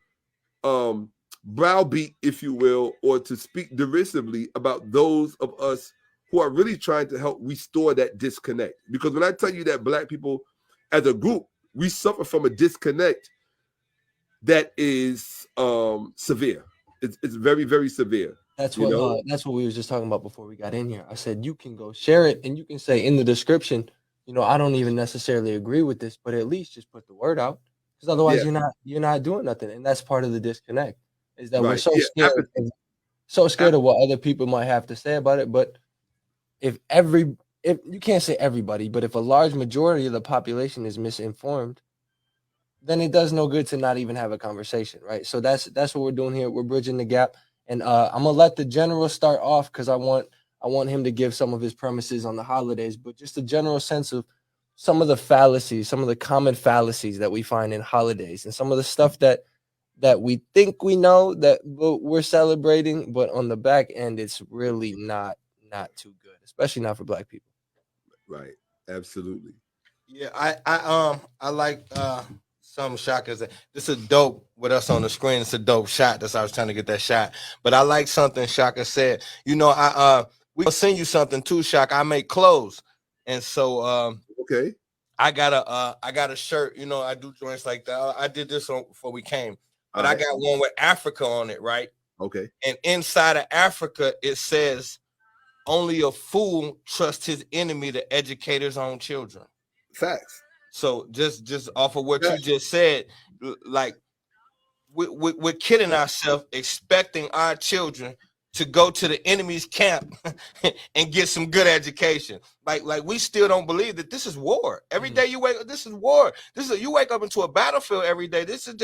browbeat, if you will, or to speak derisively about those of us who are really trying to help restore that disconnect. Because when I tell you that Black people as a group, we suffer from a disconnect that is severe. It's very, very severe. That's what we were just talking about before we got in here. I said, you can go share it and you can say in the description, I don't even necessarily agree with this, but at least just put the word out. Because otherwise you're not doing nothing. And that's part of the disconnect, is that we're so scared of what other people might have to say about it. But if you can't say everybody, but if a large majority of the population is misinformed, then it does no good to not even have a conversation, right? So that's what we're doing here. We're bridging the gap. And I'm gonna let the general start off because I want him to give some of his premises on the holidays, but just a general sense of some of the fallacies, some of the common fallacies that we find in holidays, and some of the stuff that we think we know that we're celebrating, but on the back end, it's really not not too good, especially not for Black people. Right. Absolutely. Yeah, I like some Shakkas. This is dope with us on the screen. It's a dope shot. That's why I was trying to get that shot. But I like something Shaka said. You know, we gonna send you something too, Shaka. I make clothes, and so Okay. I got a shirt. You know, I do joints like that. I did this on before we came, but I got one with Africa on it, right? Okay. And inside of Africa, it says, "Only a fool trusts his enemy to educate his own children." Facts. So just off of what you just said, like we're kidding ourselves, expecting our children to go to the enemy's camp and get some good education. Like we still don't believe that this is war. Every day you wake up, this is war. You wake up into a battlefield every day. This is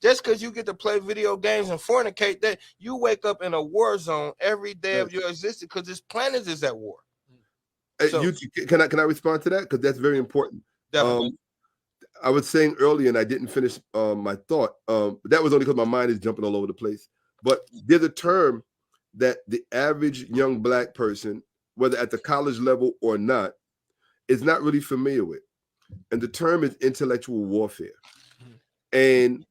just because you get to play video games and fornicate, that you wake up in a war zone every day of your existence, because this planet is at war. So, Yuti, can I respond to that? Because that's very important. I was saying earlier, and I didn't finish my thought. But that was only because my mind is jumping all over the place. But there's a term that the average young Black person, whether at the college level or not, is not really familiar with. And the term is intellectual warfare. And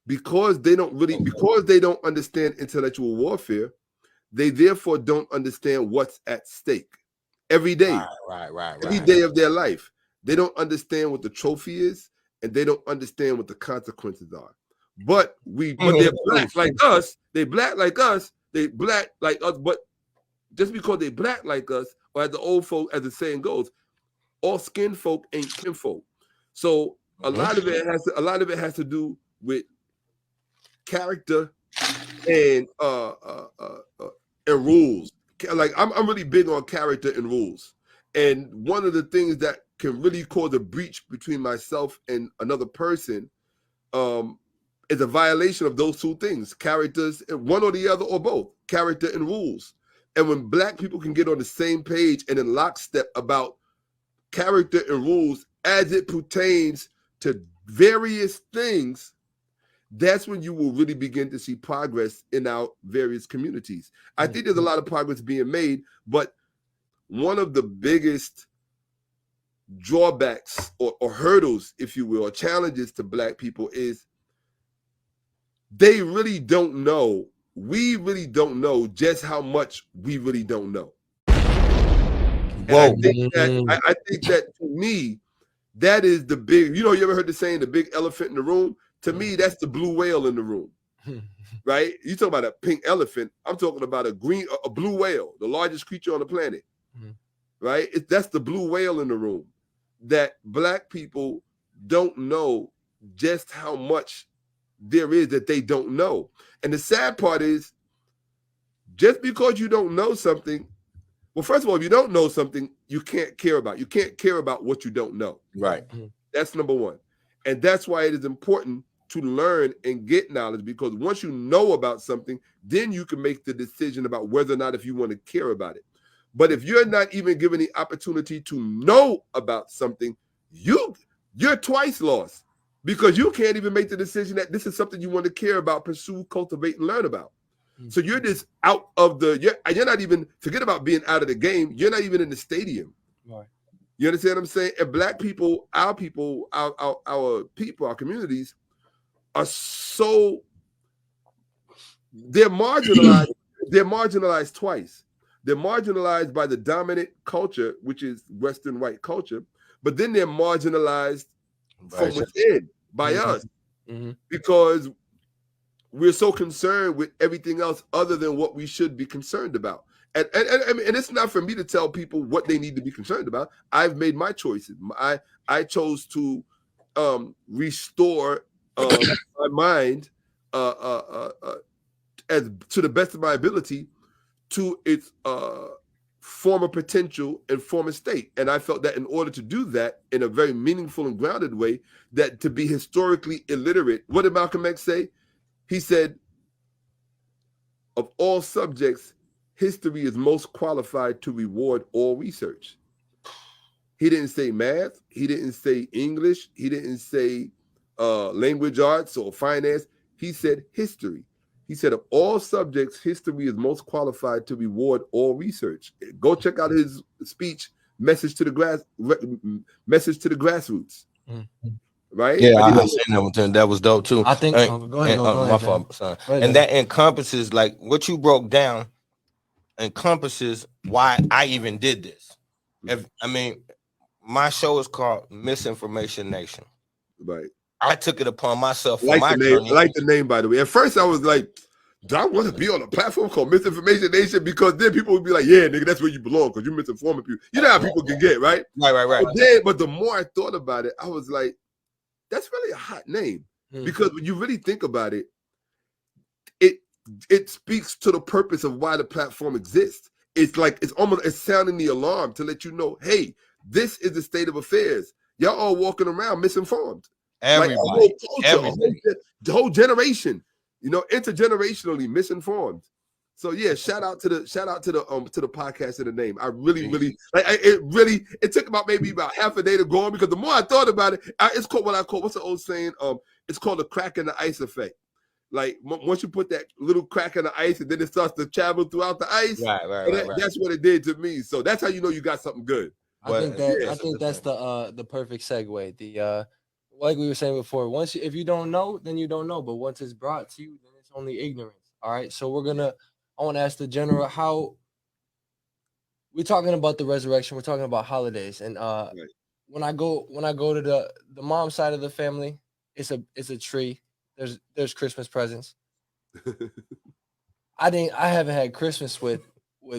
because they don't understand intellectual warfare, they therefore don't understand what's at stake every day. Right. Every day of their life. They don't understand what the trophy is, and they don't understand what the consequences are. But they're Black like us. They Black like us. They Black like us. But just because they Black like us, or as the old folk, as the saying goes, all skin folk ain't kinfolk. So a lot of it has to do with character and rules. Like I'm really big on character and rules. And one of the things that can really cause a breach between myself and another person is a violation of those two things: characters, one or the other, or both, character and rules. And when Black people can get on the same page and in lockstep about character and rules as it pertains to various things, that's when you will really begin to see progress in our various communities. I think there's a lot of progress being made, but one of the biggest drawbacks or hurdles, if you will, or challenges to Black people is they really don't know. We really don't know just how much we really don't know. And I think that to me, that is the big, you ever heard the saying, the big elephant in the room? To me, that's the blue whale in the room, right? You talk about a pink elephant. I'm talking about a blue whale, the largest creature on the planet, right? That's the blue whale in the room, that Black people don't know just how much there is that they don't know. And the sad part is, just because you don't know something, well, first of all, if you don't know something, you can't care about. You can't care about what you don't know. Right. That's number one. And that's why it is important to learn and get knowledge, because once you know about something, then you can make the decision about whether or not if you want to care about it. But if you're not even given the opportunity to know about something, you're twice lost, because you can't even make the decision that this is something you want to care about, pursue, cultivate, and learn about. So you're just out of you're not even, forget about being out of the game, you're not even in the stadium. Right. You understand what I'm saying? And Black people, our people, our communities are so, they're marginalized. They're marginalized twice. They're marginalized by the dominant culture, which is Western white culture, but then they're marginalized from within by us, because we're so concerned with everything else other than what we should be concerned about. And it's not for me to tell people what they need to be concerned about. I've made my choices. I chose to restore my mind as to the best of my ability to its former potential and former state. And I felt that in order to do that in a very meaningful and grounded way, that to be historically illiterate, what did Malcolm X say? He said, of all subjects, history is most qualified to reward all research. He didn't say math. He didn't say English. He didn't say language arts or finance. He said history. He said, of all subjects, history is most qualified to reward all research. Go check out his speech, message to the grassroots. Right? Yeah, I seen that one. That was dope too. I think. Go ahead. My fault, son. And that encompasses, like what you broke down, encompasses why I even did this. My show is called Misinformation Nation. Right. I took it upon myself for like my the name. journey. I like the name, by the way. At first, I was like, do I want to be on a platform called Misinformation Nation? Because then people would be like, yeah, nigga, that's where you belong because you're misinforming people. You know how people can get, right? Right. But the more I thought about it, I was like, that's really a hot name. Because when you really think about it, it speaks to the purpose of why the platform exists. It's like it's sounding the alarm to let you know, hey, this is the state of affairs. Y'all all walking around misinformed. Everybody, like the whole generation, intergenerationally misinformed. So yeah, shout out to the podcast and the name. I really like it took about half a day to go on because the more I thought about it, it's called what's the old saying? It's called the crack in the ice effect. Like once you put that little crack in the ice and then it starts to travel throughout the ice. Right. That's what it did to me. So that's how you know you got something good. I think that's the perfect segue. The like we were saying before, if you don't know, then you don't know. But once it's brought to you, then it's only ignorance. All right. So I want to ask the general how we're talking about the resurrection. We're talking about holidays, and when I go to the mom side of the family, it's a tree. There's Christmas presents. I haven't had Christmas with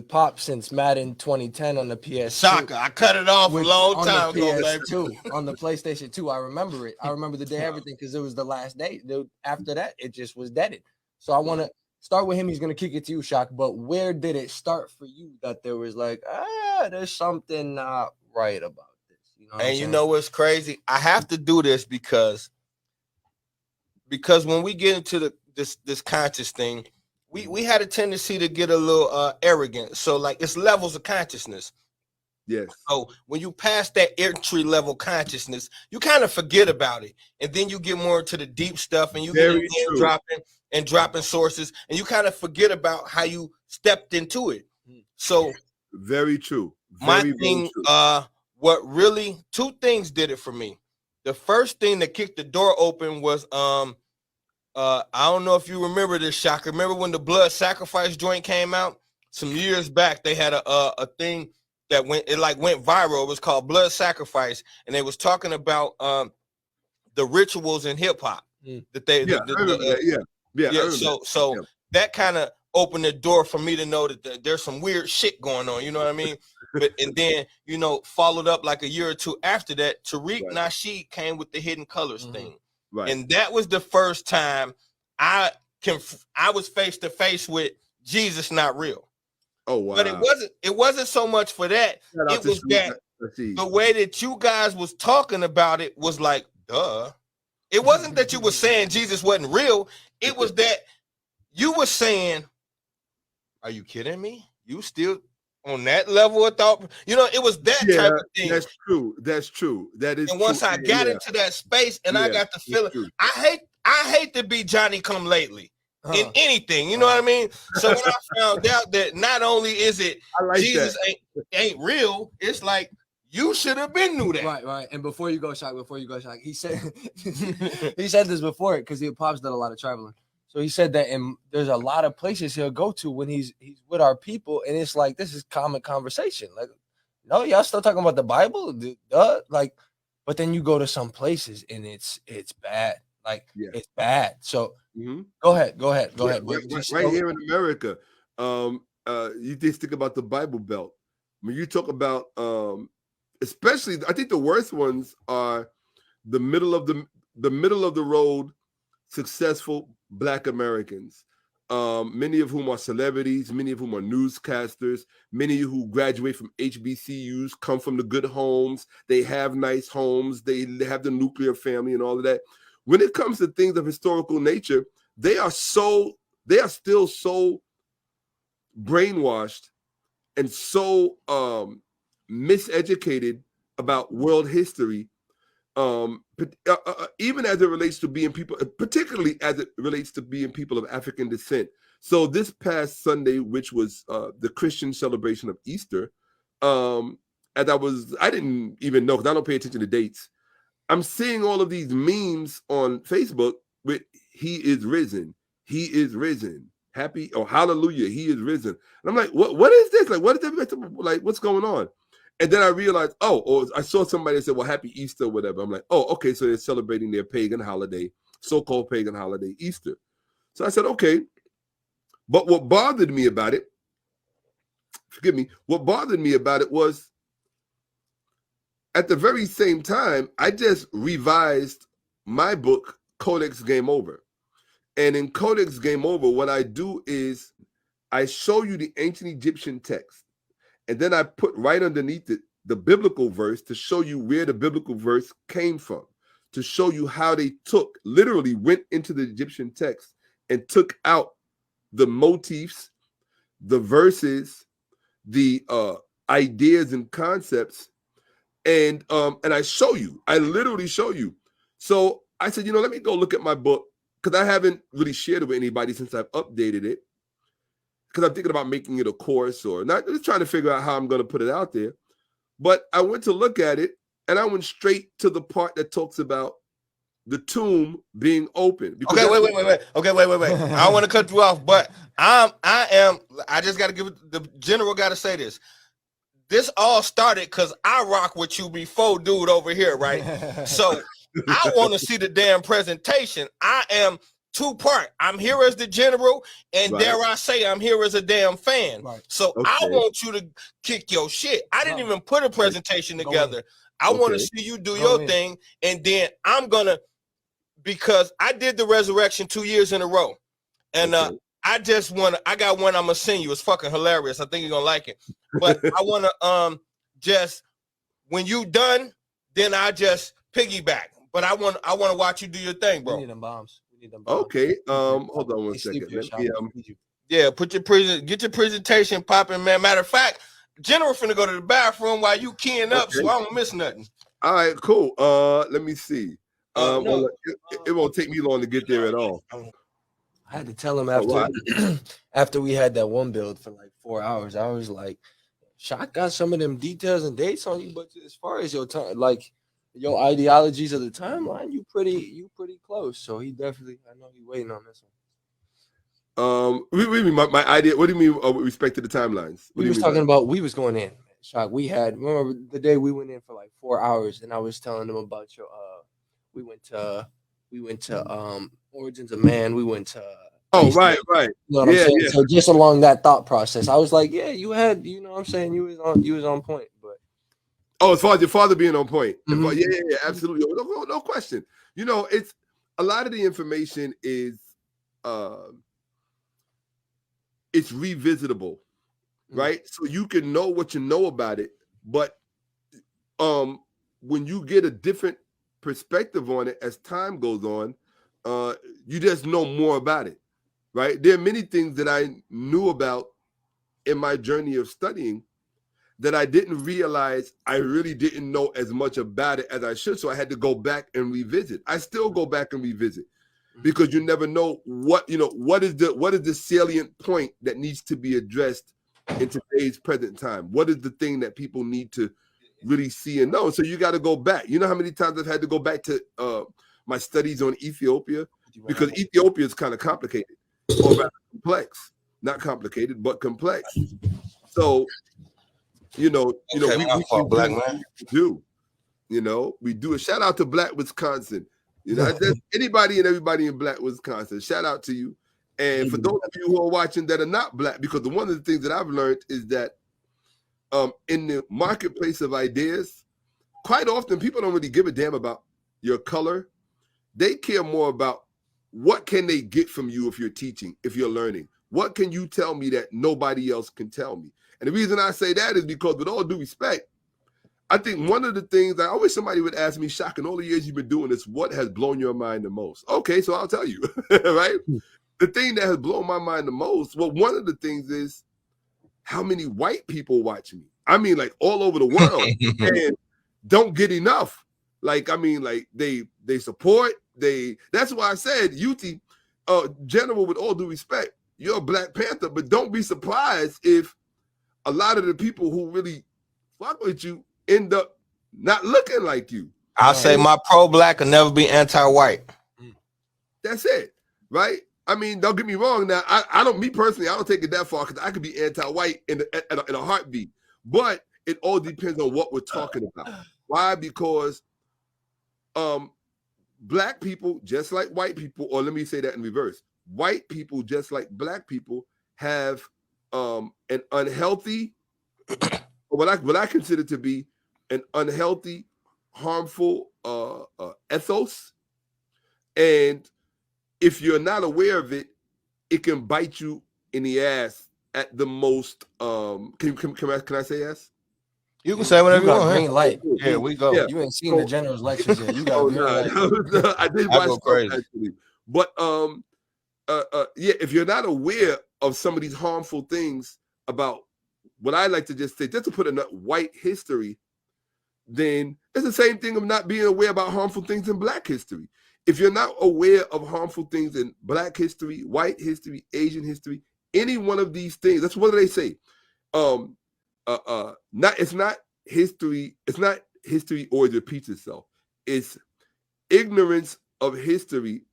Pop since Madden 2010 on the PS2. Shakka, I cut it off a long time ago, baby. On the PlayStation 2. I remember it. I remember the day everything because it was the last day. After that, it just was deaded. So I want to start with him. He's gonna kick it to you, Shakka. But where did it start for you that there was like, there's something not right about this? You know what's crazy? I have to do this because when we get into this conscious thing, we had a tendency to get a little arrogant. So like it's levels of consciousness. Yes. So when you pass that entry level consciousness, you kind of forget about it, and then you get more into the deep stuff, and you get dropping sources, and you kind of forget about how you stepped into it. So very true. What really two things did it for me. The first thing that kicked the door open was I don't know if you remember this, Shakka. Remember when the blood sacrifice joint came out some years back? They had a thing that went viral. It was called Blood Sacrifice, and they was talking about the rituals in hip hop that they that kind of opened the door for me to know that there's some weird shit going on. You know what I mean? And then followed up like a year or two after that. Tariq Nasheed came with the Hidden Colors thing. Right. And that was the first time I was face to face with Jesus not real. Oh wow. But it wasn't so much for that. It was that the way that you guys was talking about it was like, duh. It wasn't that you were saying Jesus wasn't real. It was that you were saying, are you kidding me? You still on that level of thought? It was that type of thing. That's true. That is. And once I got into that space and I got the feeling, I hate to be Johnny come lately in anything. You know what I mean? So when I found out that not only is it Jesus ain't real, it's like you should have been knew that. Right. And before you go, Shakka, he said he said this before because Pop's done a lot of traveling. So he said that there's a lot of places he'll go to when he's with our people, and it's like this is common conversation. Like, no, y'all still talking about the Bible, but then you go to some places and it's bad. Like it's bad. So go ahead. Right here in America, you just think about the Bible Belt. When you talk about, especially, I think the worst ones are the middle of the road, successful Black Americans, many of whom are celebrities, many of whom are newscasters, many who graduate from HBCUs, come from the good homes, they have nice homes, they have the nuclear family and all of that. When it comes to things of historical nature, they are still so brainwashed and so miseducated about world history even as it relates to being people, particularly as it relates to being people of African descent. So this past Sunday, which was the Christian celebration of Easter, as I didn't even know, because I don't pay attention to dates. I'm seeing all of these memes on Facebook with "He is risen, He is risen, happy or hallelujah, He is risen." And I'm like, what is this? Like, what is that? Like, what's going on? And then I realized, or I saw somebody that said, "Well, happy Easter," or whatever. I'm like, oh, okay, so they're celebrating their pagan holiday, so-called pagan holiday, Easter. So I said, okay. But what bothered me about it, what bothered me about it was, at the very same time, I just revised my book, Codex Game Over. And in Codex Game Over, what I do is I show you the ancient Egyptian text. And then I put right underneath it the biblical verse to show you where the biblical verse came from, to show you how they literally went into the Egyptian text and took out the motifs, the verses, the ideas and concepts, and I literally show you. So I said, let me go look at my book, because I haven't really shared it with anybody since I've updated it, because I'm thinking about making it a course, or not, just trying to figure out how I'm going to put it out there. But I went to look at it, and I went straight to the part that talks about the tomb being open. Okay, wait. Okay, wait. I don't want to cut you off, but I just got to give it, the general got to say this. This all started because I rock with you before, dude, over here, right? So I want to see the damn presentation. I am two-part. I'm here as the general, and Right. dare I say, I'm here as a damn fan. Right. So I Okay. want you to kick your shit. I didn't even put a presentation Go together. I want to Okay. see you do Go your in. thing, and then I'm gonna, because I did the resurrection 2 years in a row, and Okay. I got one I'm gonna send you. It's fucking hilarious. I think you're gonna like it. But I want to just, when you done, then I just piggyback. But I want to watch you do your thing, We bro. need them bombs. We need them bombs. Okay. Hold on one Hey, sleep second. here, Let me, Shaka. Need you. Yeah, get your presentation popping, man. Matter of fact, General finna go to the bathroom while you keying up, so I don't miss nothing. all right, cool. Let me see. No. Well, it won't take me long to get there at all. I had to tell him Oh, after after we had that one build for like 4 hours. I was like, "Shot got some of them details and dates on you, but as far as your time, like your ideologies of the timeline, you pretty close." So he definitely, I know he's waiting on this one. My idea. What do you mean with respect to the timelines? What We do you was mean talking about, we was going in. Shock. We had, remember the day we went in for like 4 hours, and I was telling them about your we went to Origins of Man. We went to Oh, Easter. right. You know what I'm Yeah, saying? yeah. So just along that thought process, I was like, yeah, you had, you know what I'm saying, you was on point. But Oh, as far as your father being on point. Mhm. Yeah, absolutely. No question. It's a lot of the information is it's revisitable, right? So you can know what you know about it, but when you get a different perspective on it as time goes on, you just know more about it, right? There are many things that I knew about in my journey of studying that I didn't realize I really didn't know as much about it as I should. So I had to go back and revisit. I still go back and revisit, because you never know what is the salient point that needs to be addressed in today's present time. What is the thing that people need to really see and know? So you got to go back. You know how many times I've had to go back to my studies on Ethiopia, because Ethiopia is kind of complicated, or rather complex. Not complicated, but complex. So we do a shout out to Black Wisconsin. That's anybody and everybody in Black Wisconsin. Shout out to you. And for those of you who are watching that are not Black, because one of the things that I've learned is that in the marketplace of ideas, quite often people don't really give a damn about your color. They care more about what can they get from you if you're teaching, if you're learning. What can you tell me that nobody else can tell me? And the reason I say that is because, with all due respect, I think one of the things, I wish somebody would ask me, Shock, in all the years you've been doing this, what has blown your mind the most? Okay, so I'll tell you, right? The thing that has blown my mind the most, well, one of the things is how many white people watch me. I mean, like all over the world, and don't get enough, Like, I mean, like they support, that's why I said, Yuti, General, with all due respect, you're a Black Panther, but don't be surprised if a lot of the people who really fuck with you end up not looking like you. I'll say my pro-Black will never be anti-white. That's it, right? I mean, don't get me wrong. Now, I don't, me personally, I don't take it that far because I could be anti-white in a heartbeat. But it all depends on what we're talking about. Why? Because Black people, just like white people, or let me say that in reverse, white people, just like Black people, have an unhealthy, what I consider to be an unhealthy, harmful ethos. And if you're not aware of it, it can bite you in the ass at the most. Can I say ass? You can say whatever you want. Green light. Here we go. Yeah. You ain't seen the general's lectures yet. You got green light. I did watch stuff actually, but yeah, if you're not aware of some of these harmful things about what I like to just say, just to put in white history, then it's the same thing of not being aware about harmful things in Black history. If you're not aware of harmful things in Black history, white history, Asian history, any one of these things, that's what do they say? It's not history always repeats itself. It's ignorance of history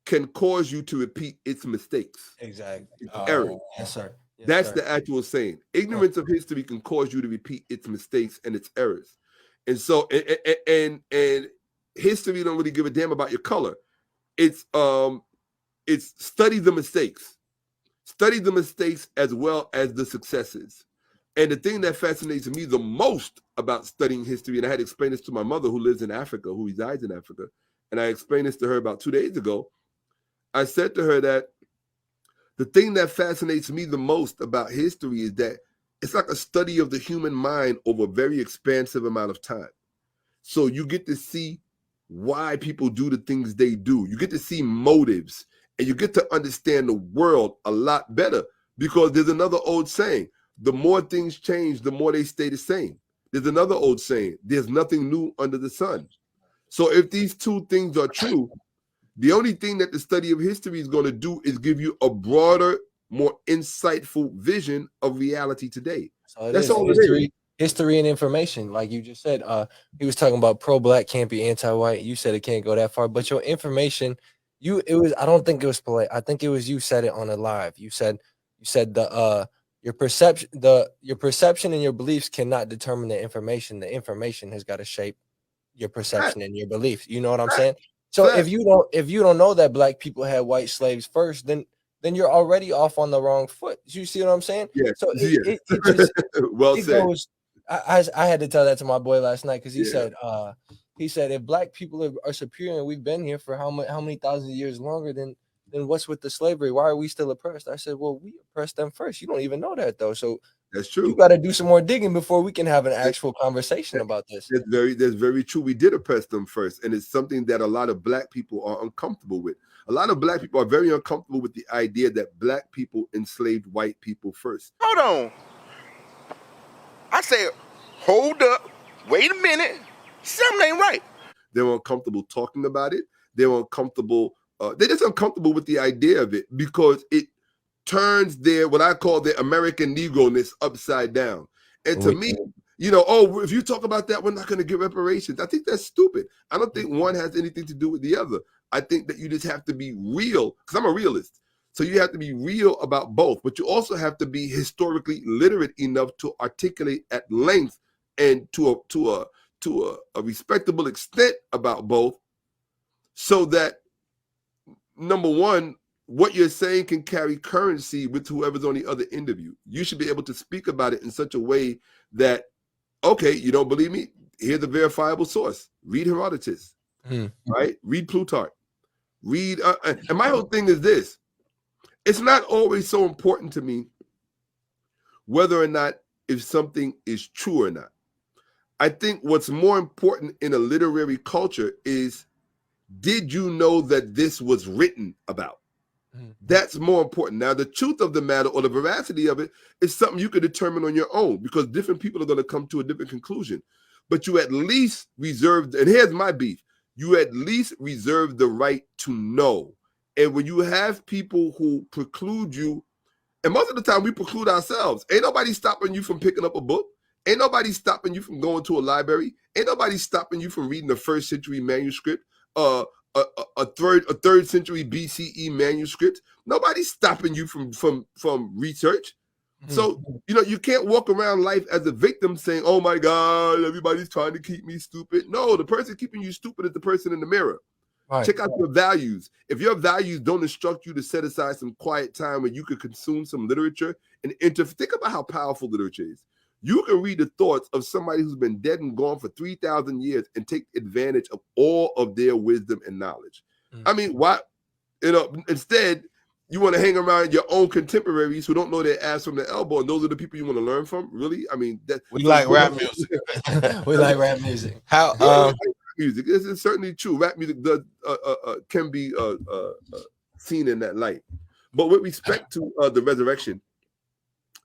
can cause you to repeat its mistakes. Exactly. Error. Yes, sir. Yes, That's sir. the actual saying. Ignorance of history can cause you to repeat its mistakes and its errors. And so, and history don't really give a damn about your color. It's study the mistakes. Study the mistakes as well as the successes. And the thing that fascinates me the most about studying history, and I had to explain this to my mother who lives in Africa, who resides in Africa, and I explained this to her about 2 days ago. I said to her that the thing that fascinates me the most about history is that it's like a study of the human mind over a very expansive amount of time. So you get to see why people do the things they do. You get to see motives, and you get to understand the world a lot better, because there's another old saying, the more things change, the more they stay the same. There's another old saying, there's nothing new under the sun. So if these two things are true, the only thing that the study of history is going to do is give you a broader, more insightful vision of reality today. So that's all history. History and information, like you just said. He was talking about pro-Black can't be anti-white. You said it can't go that far, but your information, I don't think it was polite. I think it was you said it on a live. You said your perception and your beliefs cannot determine the information. The information has got to shape your perception and your beliefs. You know what I'm saying? So if you don't know that Black people had white slaves first, then you're already off on the wrong foot. You see what I'm saying? Yeah. So it just well it said. goes. I had to tell that to my boy last night, because he said if Black people are superior and we've been here for how many thousands of years longer, then what's with the slavery? Why are we still oppressed? I said, well, we oppressed them first. You don't even know that though. So that's true. You got to do some more digging before we can have an actual conversation about this. That's very true. We did oppress them first, and it's something that a lot of Black people are uncomfortable with. A lot of Black people are very uncomfortable with the idea that Black people enslaved white people first. Hold on. I said, hold up. Wait a minute. Something ain't right. They're uncomfortable talking about it. They're uncomfortable. They're just uncomfortable with the idea of it, because it turns what I call their American Negro-ness upside down. And to me, if you talk about that, we're not going to get reparations. I think that's stupid. I don't think one has anything to do with the other. I think that you just have to be real, because I'm a realist. So you have to be real about both, but you also have to be historically literate enough to articulate at length and to a respectable extent about both, so that, number one, what you're saying can carry currency with whoever's on the other end of you. You should be able to speak about it in such a way that, okay, you don't believe me? Here's a verifiable source. Read Herodotus, right? Read Plutarch. Read, and my whole thing is this. It's not always so important to me whether or not if something is true or not. I think what's more important in a literary culture is, did you know that this was written about? That's more important. Now, the truth of the matter, or the veracity of it, is something you can determine on your own, because different people are going to come to a different conclusion. but you at least reserve, and here's my beef, you at least reserve the right to know. And when you have people who preclude you, and most of the time we preclude ourselves. Ain't nobody stopping you from picking up a book. Ain't nobody stopping you from going to a library. Ain't nobody stopping you from reading a 1st century manuscript, a third century BCE manuscript. Nobody's stopping you from research. So, you know, you can't walk around life as a victim saying, oh my God, everybody's trying to keep me stupid. No, the person keeping you stupid is the person in the mirror. Right. Check out your values. If your values don't instruct you to set aside some quiet time where you could consume some literature and think about how powerful literature is. You can read the thoughts of somebody who's been dead and gone for 3,000 years and take advantage of all of their wisdom and knowledge. I mean, why, you know, instead, you want to hang around your own contemporaries who don't know their ass from their elbow, and those are the people you want to learn from? Really? I mean, we like rap music. We like rap music. How music. This is certainly true. Rap music does can be seen in that light. But with respect to the resurrection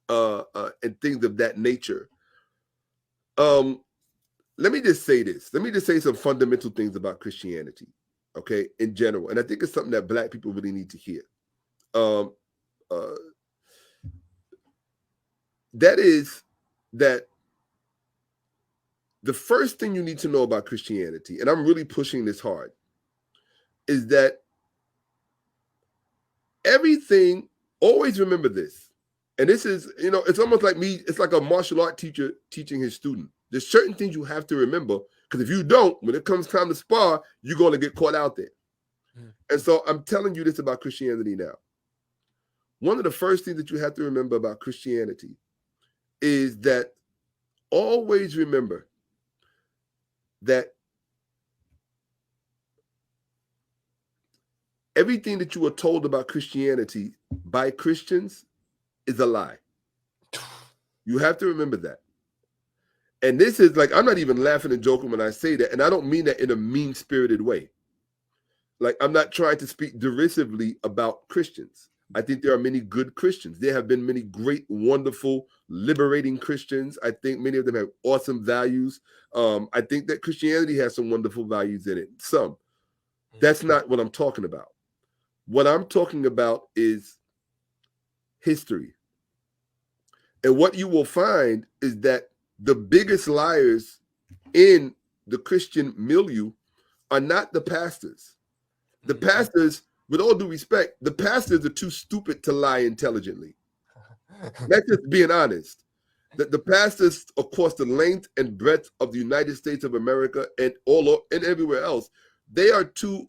and things of that nature, let me just say this. Let me just say some fundamental things about Christianity, okay, in general. And I think it's something that Black people really need to hear. That is that the first thing you need to know about Christianity, and I'm really pushing this hard, is that everything, always remember this, and this is, you know, it's almost like me, it's like a martial art teacher teaching his student. There's certain things you have to remember, because if you don't, when it comes time to spar, you're going to get caught out there. And so I'm telling you this about Christianity now. One of the first things that you have to remember about Christianity is that always remember that everything that you were told about Christianity by Christians is a lie. You have to remember that. And this is like, I'm not even laughing and joking when I say that, and I don't mean that in a mean-spirited way. Like, I'm not trying to speak derisively about Christians. I think there are many good Christians. There have been many great, wonderful, liberating Christians. I think many of them have awesome values. I think that Christianity has some wonderful values in it. Some. That's not what I'm talking about. What I'm talking about is history. And what you will find is that the biggest liars in the Christian milieu are not the pastors. The pastors, with all due respect, the pastors are too stupid to lie intelligently. That's just being honest. The pastors across the length and breadth of the United States of America and everywhere else, they are too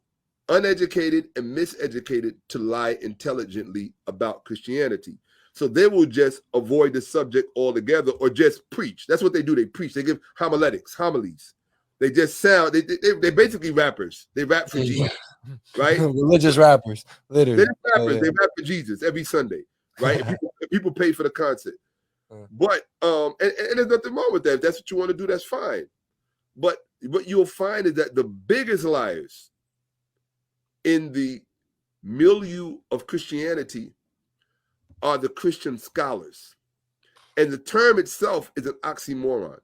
uneducated and miseducated to lie intelligently about Christianity. So they will just avoid the subject altogether or just preach. That's what they do. They preach. They give homilies. They just sound, they're basically rappers. They rap for Jesus, right? Religious rappers, literally. They're rappers. They rap for Jesus every Sunday, right? If people pay for the concert. But, and there's nothing wrong with that. If that's what you want to do, that's fine. But what you'll find is that the biggest liars in the milieu of Christianity are the Christian scholars. And the term itself is an oxymoron.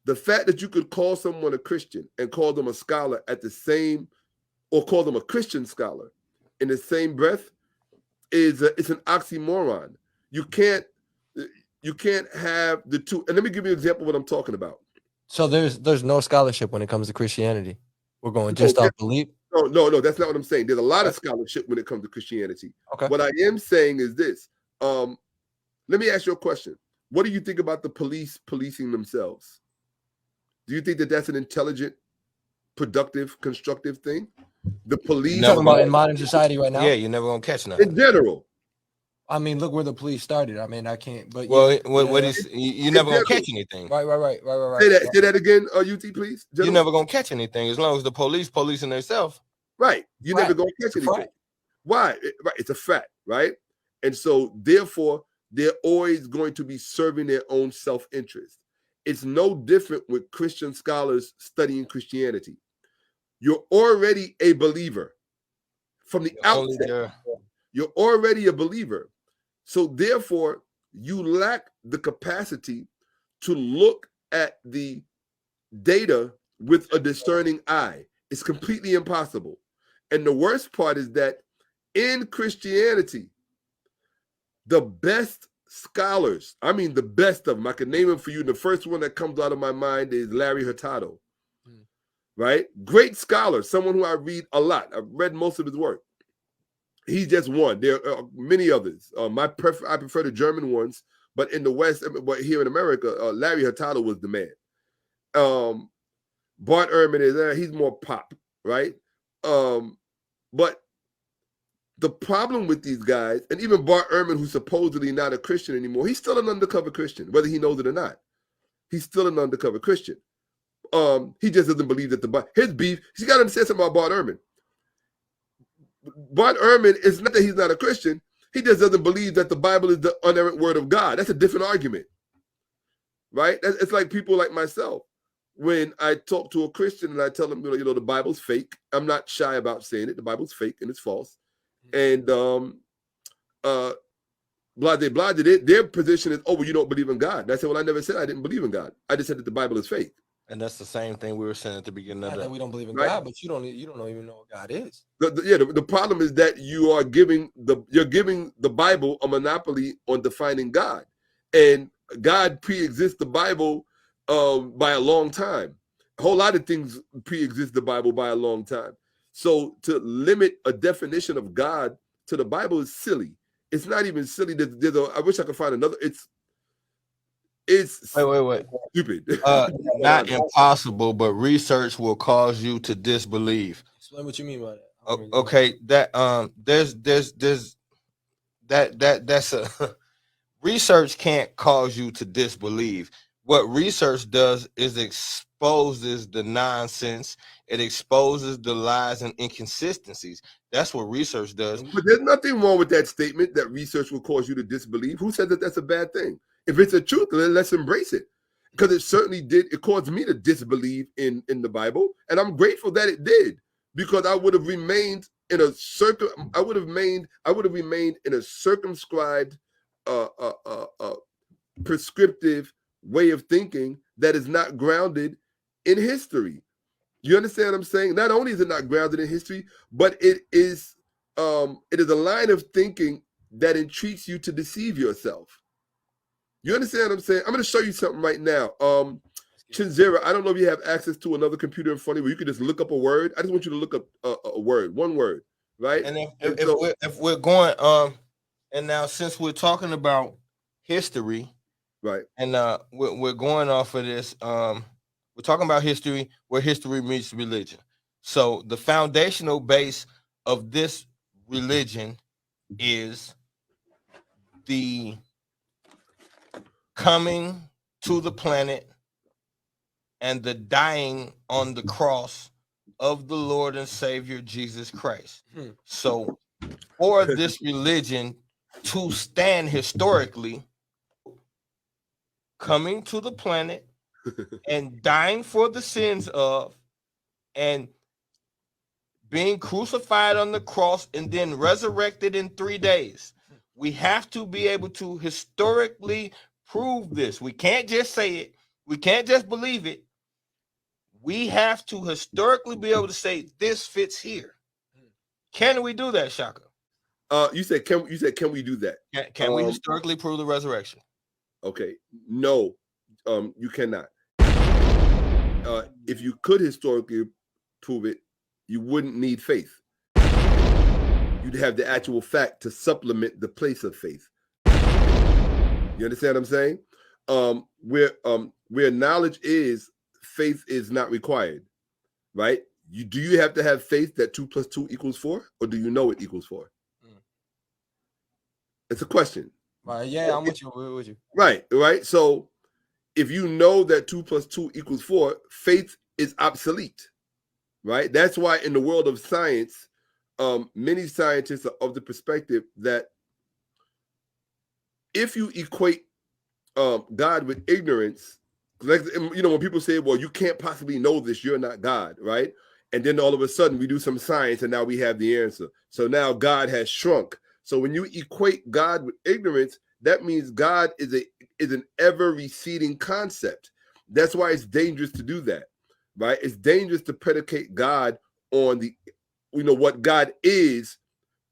The fact that you could call someone a Christian and call them a scholar at the same, or call them a Christian scholar in the same breath, it's an oxymoron. You can't have the two. And let me give you an example of what I'm talking about. So there's no scholarship when it comes to Christianity. We're going just off belief. No, that's not what I'm saying. There's a lot of scholarship when it comes to Christianity. Okay. What I am saying is this. Let me ask you a question. What do you think about the police policing themselves? Do you think that that's an intelligent, productive, constructive thing? The police talking about in modern society right now? Yeah, you're never gonna catch nothing. In general. I mean, look where the police started. I mean, I can't. But well, you're never gonna catch anything. Right. Say that again, Yuti, please. Gentlemen. You're never gonna catch anything as long as the police policing themselves. Right. You're never gonna catch anything. Right. Why? Right. It's a fact, right? And so, therefore, they're always going to be serving their own self-interest. It's no different with Christian scholars studying Christianity. You're already a believer from the outset. You're already a believer. So therefore, you lack the capacity to look at the data with a discerning eye. It's completely impossible. And the worst part is that in Christianity, the best scholars, I mean the best of them, I can name them for you. The first one that comes out of my mind is Larry Hurtado, right? Great scholar, someone who I read a lot. I've read most of his work. He's just one. There are many others. I prefer the German ones, but in the West, but here in America, Larry Hurtado was the man. Bart Ehrman is he's more pop, right? But the problem with these guys, and even Bart Ehrman, who's supposedly not a Christian anymore, he's still an undercover Christian, whether he knows it or not. He's still an undercover Christian. He just doesn't believe that his beef. You got to understand something about Bart Ehrman. Bart Ehrman is not that he's not a Christian. He just doesn't believe that the Bible is the unerrant word of God. That's a different argument, right? It's like people like myself. When I talk to a Christian and I tell them, you know, the Bible's fake. I'm not shy about saying it. The Bible's fake and it's false. And blah, blah, their position is, oh, well, you don't believe in God. And I said, well, I never said I didn't believe in God. I just said that the Bible is fake. And that's the same thing we were saying at the beginning of that. We don't believe in right? God, but you don't even know what God is. The problem is that you're giving the Bible a monopoly on defining God, and God pre-exists the Bible by a long time. A whole lot of things pre-exist the Bible by a long time. So to limit a definition of God to the Bible is silly. It's not even silly. I wish I could find another. It's wait. Stupid. Not impossible, but research will cause you to disbelieve. Explain what you mean by that. Okay, that that's a research can't cause you to disbelieve. What research does is exposes the nonsense. It exposes the lies and inconsistencies. That's what research does. But there's nothing wrong with that statement that research will cause you to disbelieve. Who said that that's a bad thing? If it's a truth, then let's embrace it. Because it certainly did. It caused me to disbelieve in the Bible, and I'm grateful that it did, because I would have remained in a circumscribed, prescriptive way of thinking that is not grounded in history. You understand what I'm saying? Not only is it not grounded in history, but it is a line of thinking that entreats you to deceive yourself. You understand what I'm saying? I'm going to show you something right now. Chinzera, I don't know if you have access to another computer in front of you where you can just look up a word. I just want you to look up a word, one word, right? And if we're going, and now since we're talking about history, right, and we're going off of this, we're talking about history, where history meets religion. So the foundational base of this religion is the coming to the planet and the dying on the cross of the Lord and Savior Jesus Christ. So for this religion to stand historically, coming to the planet and dying for the sins of, and being crucified on the cross and then resurrected in 3 days. We have to be able to historically prove this. We can't just say it. We can't just believe it. We have to historically be able to say this fits here. Can we do that, Shakka? You said can we do that? Can we historically prove the resurrection? Okay. No, you cannot. If you could historically prove it, you wouldn't need faith. You'd have the actual fact to supplement the place of faith. You understand what I'm saying? Where knowledge is, faith is not required, right? Do you have to have faith that 2 + 2 = 4, or do you know it equals 4? It's a question. Right? Yeah, I'm with you. Right. So if you know that 2 + 2 = 4, faith is obsolete, right? That's why in the world of science, many scientists are of the perspective that if you equate God with ignorance, like, you know, when people say, well, you can't possibly know this, you're not God, right? And then all of a sudden we do some science and now we have the answer. So now God has shrunk. So when you equate God with ignorance, that means God is an ever receding concept. That's why it's dangerous to do that, right? It's dangerous to predicate God on the, what God is,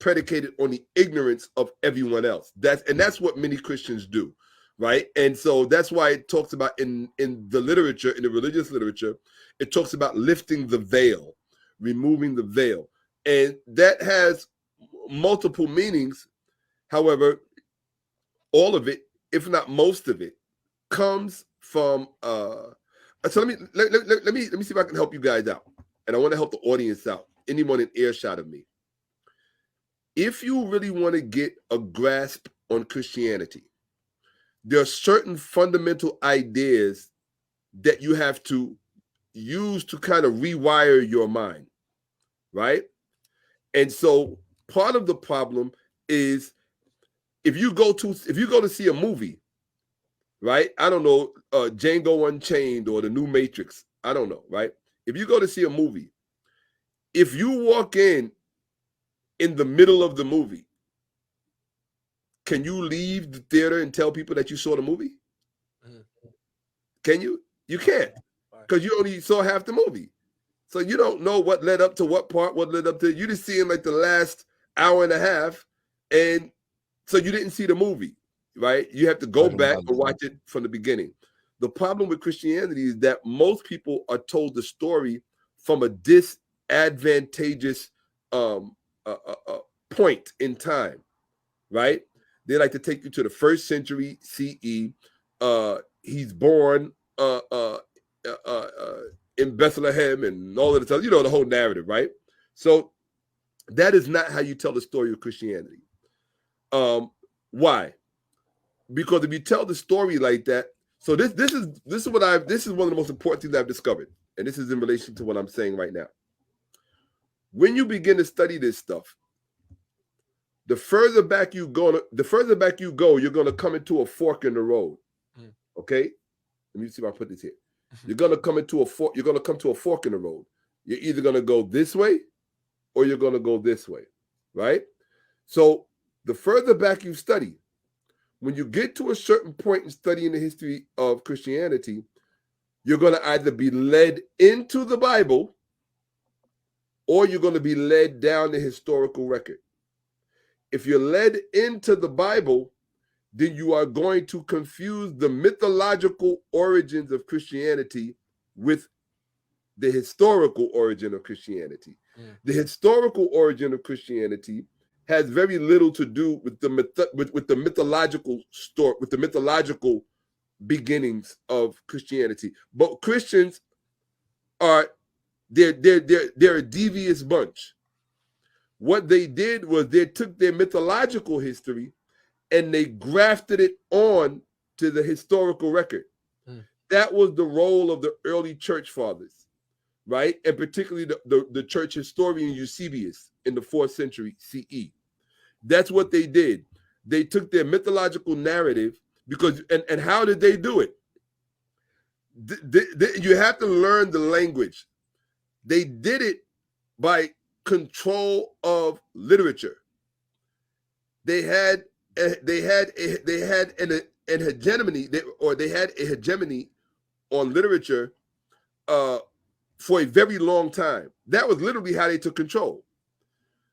predicated on the ignorance of everyone else. That's what many Christians do, right? And so that's why it talks about in the literature, in the religious literature, it talks about lifting the veil, removing the veil. And that has multiple meanings. However, all of it, if not most of it, comes from so let me see if I can help you guys out. And I want to help the audience out, anyone in earshot of me. If you really want to get a grasp on Christianity, there are certain fundamental ideas that you have to use to kind of rewire your mind, right? And so part of the problem is if you go to see a movie, right? I don't know, Django Unchained or the new Matrix, I don't know, right? If you go to see a movie, if you walk in the middle of the movie, can you leave the theater and tell people that you saw the movie? Can you? You can't, because you only saw half the movie. So you don't know what led up to what part, what led up to, you just seeing like the last hour and a half, and so you didn't see the movie, right? You have to go back and watch it from the beginning. The problem with Christianity is that most people are told the story from a disadvantageous point in time, right? They like to take you to the 1st century CE. He's born in Bethlehem and all of the time, the whole narrative, right? So that is not how you tell the story of Christianity. Why? Because if you tell the story like that, so this is one of the most important things I've discovered, and this is in relation to what I'm saying right now. When you begin to study this stuff, the further back you go, you're going to come into a fork in the road. Okay? Let me see if I put this here. You're going to come to a fork in the road. You're either going to go this way or you're going to go this way, right? So the further back you study, when you get to a certain point in studying the history of Christianity, you're going to either be led into the Bible or you're going to be led down the historical record. If you're led into the Bible, then you are going to confuse the mythological origins of Christianity with the historical origin of Christianity. The historical origin of Christianity has very little to do with the mythological story, with the mythological beginnings of Christianity. But Christians are they're a devious bunch. What they did was they took their mythological history and they grafted it on to the historical record. That was the role of the early church fathers, right? And particularly the church historian Eusebius in the 4th century CE. That's what they did. They took their mythological narrative and how did they do it? You have to learn the language. They did it by control of literature. They had a hegemony on literature for a very long time. That was literally how they took control,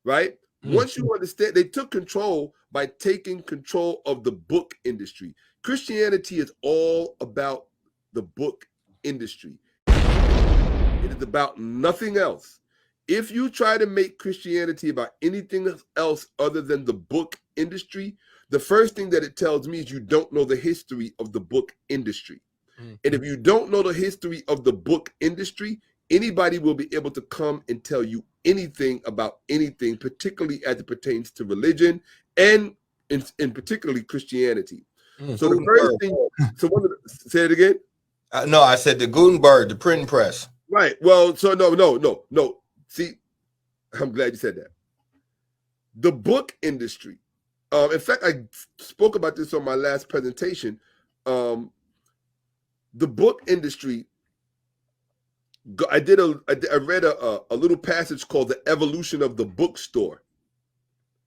right? Once you understand, they took control by taking control of the book industry. Christianity is all about the book industry. It is about nothing else. If you try to make Christianity about anything else other than the book industry, the first thing that it tells me is you don't know the history of the book industry. And if you don't know the history of the book industry, anybody will be able to come and tell you anything about anything, particularly as it pertains to religion and in particularly Christianity. So the first thing, say it again. No, I said the Gutenberg, the printing press. Right. Well, so no. See, I'm glad you said that. The book industry. In fact, I spoke about this on my last presentation. The book industry. I read a little passage called "The Evolution of the Bookstore."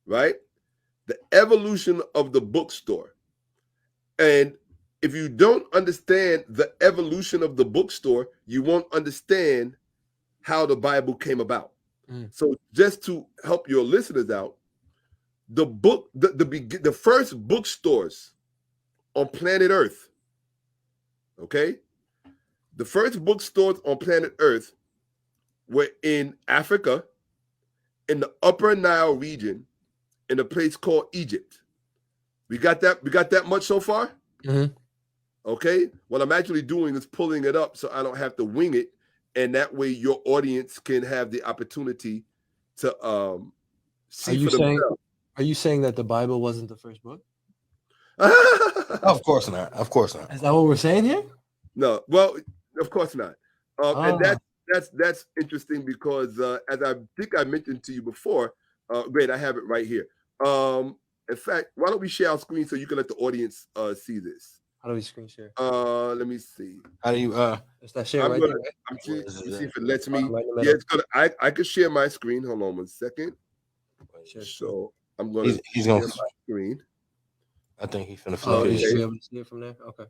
Right, the evolution of the bookstore, and if you don't understand the evolution of the bookstore, you won't understand how the Bible came about. So just to help your listeners out, the first bookstores on planet Earth, okay? The first bookstores on planet Earth were in Africa, in the Upper Nile region, in a place called Egypt. We got that much so far? Mm-hmm. Okay. What I'm actually doing is pulling it up so I don't have to wing it, and that way your audience can have the opportunity to see for themselves. Are you saying that the Bible wasn't the first book? Of course not. Of course not. Is that what we're saying here? No. Well, of course not. And that's interesting because as I think I mentioned to you before, great, I have it right here. In fact, why don't we share our screen so you can let the audience see this? How do we screen share? Let me see. How do you It's that share right there. Right? I'm see if it lets me. Right in the Yeah, middle. it's gonna. I can share my screen. Hold on 1 second. Share So I'm gonna he's share gonna my screen. I think he's finna Oh, flip you it. should be able to see it from there. Okay.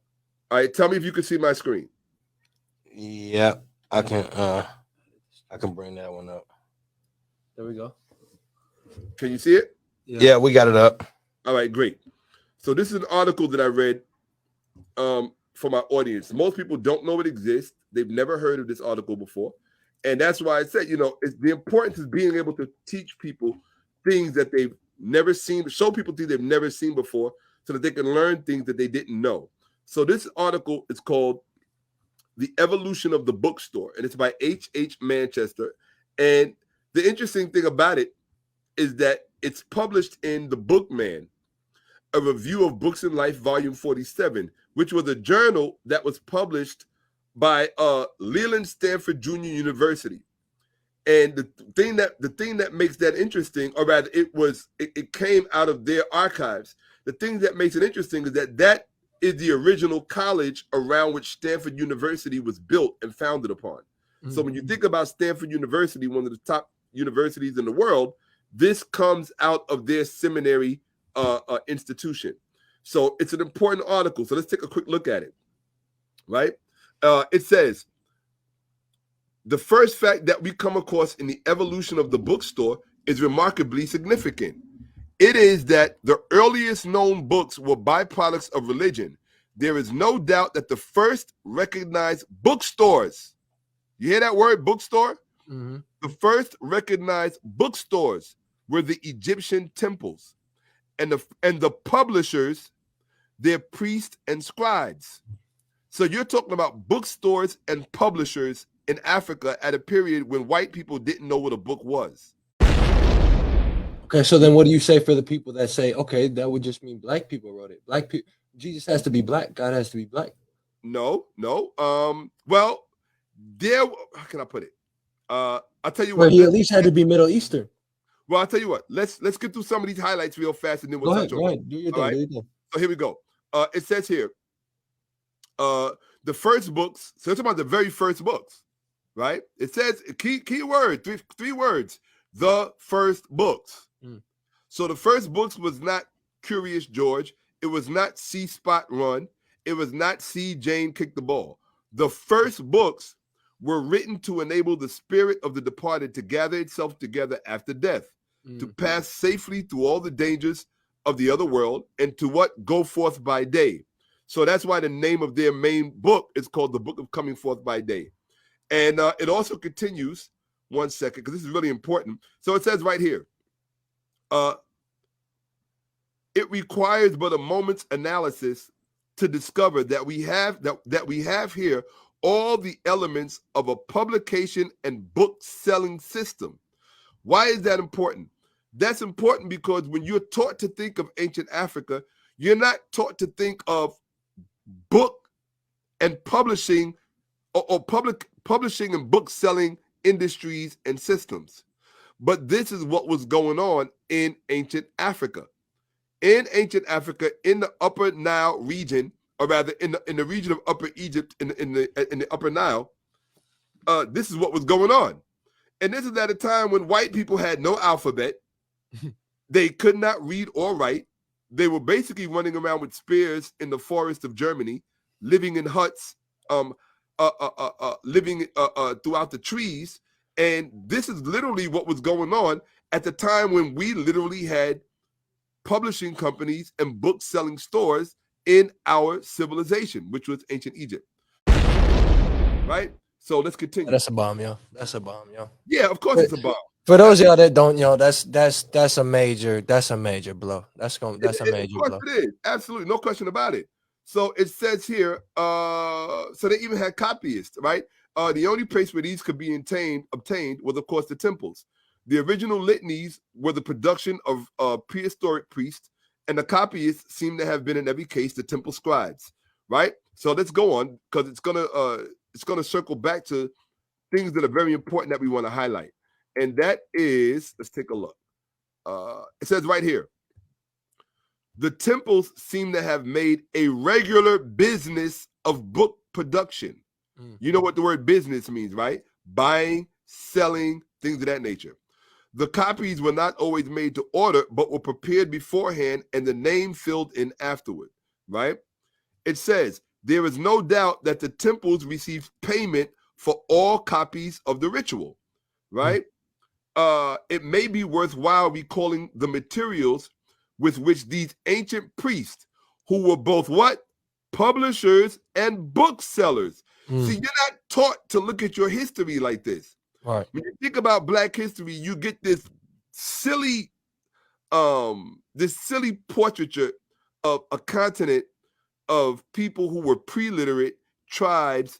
All right, tell me if you can see my screen. Yeah, I can bring that one up. There we go. Can you see it? Yeah, we got it up. All right, great. So this is an article that I read for my audience. Most people don't know it exists. They've never heard of this article before. And that's why I said, it's the importance of being able to teach people things that they've never seen, show people things they've never seen before so that they can learn things that they didn't know. So this article is called The Evolution of the Bookstore, and it's by H.H. Manchester. And the interesting thing about it is that it's published in The Bookman, a review of books in life, volume 47, which was a journal that was published by Leland Stanford Junior University. And the thing that makes that interesting, or rather it came out of their archives. The thing that makes it interesting is that is the original college around which Stanford University was built and founded upon. Mm-hmm. So when you think about Stanford University, one of the top universities in the world, this comes out of their seminary institution. So it's an important article. So let's take a quick look at it, right? It says, the first fact that we come across in the evolution of the bookstore is remarkably significant. It is that the earliest known books were byproducts of religion. There is no doubt that the first recognized bookstores, you hear that word, bookstore? Mm-hmm. The first recognized bookstores were the Egyptian temples, and the publishers, their priests and scribes. So you're talking about bookstores and publishers in Africa at a period when white people didn't know what a book was. Okay, so then what do you say for the people that say, okay, that would just mean black people wrote it? Black people, Jesus has to be black, God has to be black. No. Well, how can I put it? I'll tell you well, what. He at least had to be Middle Eastern. Well, I'll tell you what. Let's get through some of these highlights real fast, and then we'll touch on it. Go ahead. Do your thing. Right? So here we go. It says here, the first books. So it's about the very first books, right? It says key word, three words. The first books. So the first books was not Curious George. It was not See Spot Run. It was not See Jane Kick the Ball. The first books were written to enable the spirit of the departed to gather itself together after death, to pass safely through all the dangers of the other world, and to what? Go forth by day. So that's why the name of their main book is called The Book of Coming Forth by Day. And it also continues, 1 second, because this is really important. So it says right here, it requires but a moment's analysis to discover that we have here all the elements of a publication and book selling system. Why is that important? That's important because when you're taught to think of ancient Africa, you're not taught to think of book and publishing or publishing and book selling industries and systems. But this is what was going on in ancient Africa. In ancient Africa, in the Upper Nile region, or rather in the region of Upper Egypt, in the Upper Nile, this is what was going on. And this is at a time when white people had no alphabet. They could not read or write. they were basically running around with spears in the forest of Germany, living in huts, living throughout the trees. And this is literally what was going on at the time when we literally had publishing companies and book selling stores in our civilization, which was ancient Egypt. Right? So let's continue. That's a bomb, yo. That's a bomb, yo. Yeah, of course it's a bomb. For those of y'all that don't, yo, that's a major blow. That's a major blow. Of course it is. Absolutely, no question about it. So it says here, so they even had copyists, right? The only place where these could be obtained was, of course, the temples. The original litanies were the production of prehistoric priests, and the copyists seem to have been, in every case, the temple scribes, right? So let's go on, because it's gonna circle back to things that are very important that we want to highlight. And that is, let's take a look. It says right here, the temples seem to have made a regular business of book production. You know what the word business means, right? Buying, selling, things of that nature. The copies were not always made to order, but were prepared beforehand and the name filled in afterward, right? It says, there is no doubt that the temples received payment for all copies of the ritual, right? It may be worthwhile recalling the materials with which these ancient priests, who were both what? Publishers and booksellers. See, you're not taught to look at your history like this. Right. When you think about Black history, you get this silly portraiture of a continent of people who were pre-literate tribes,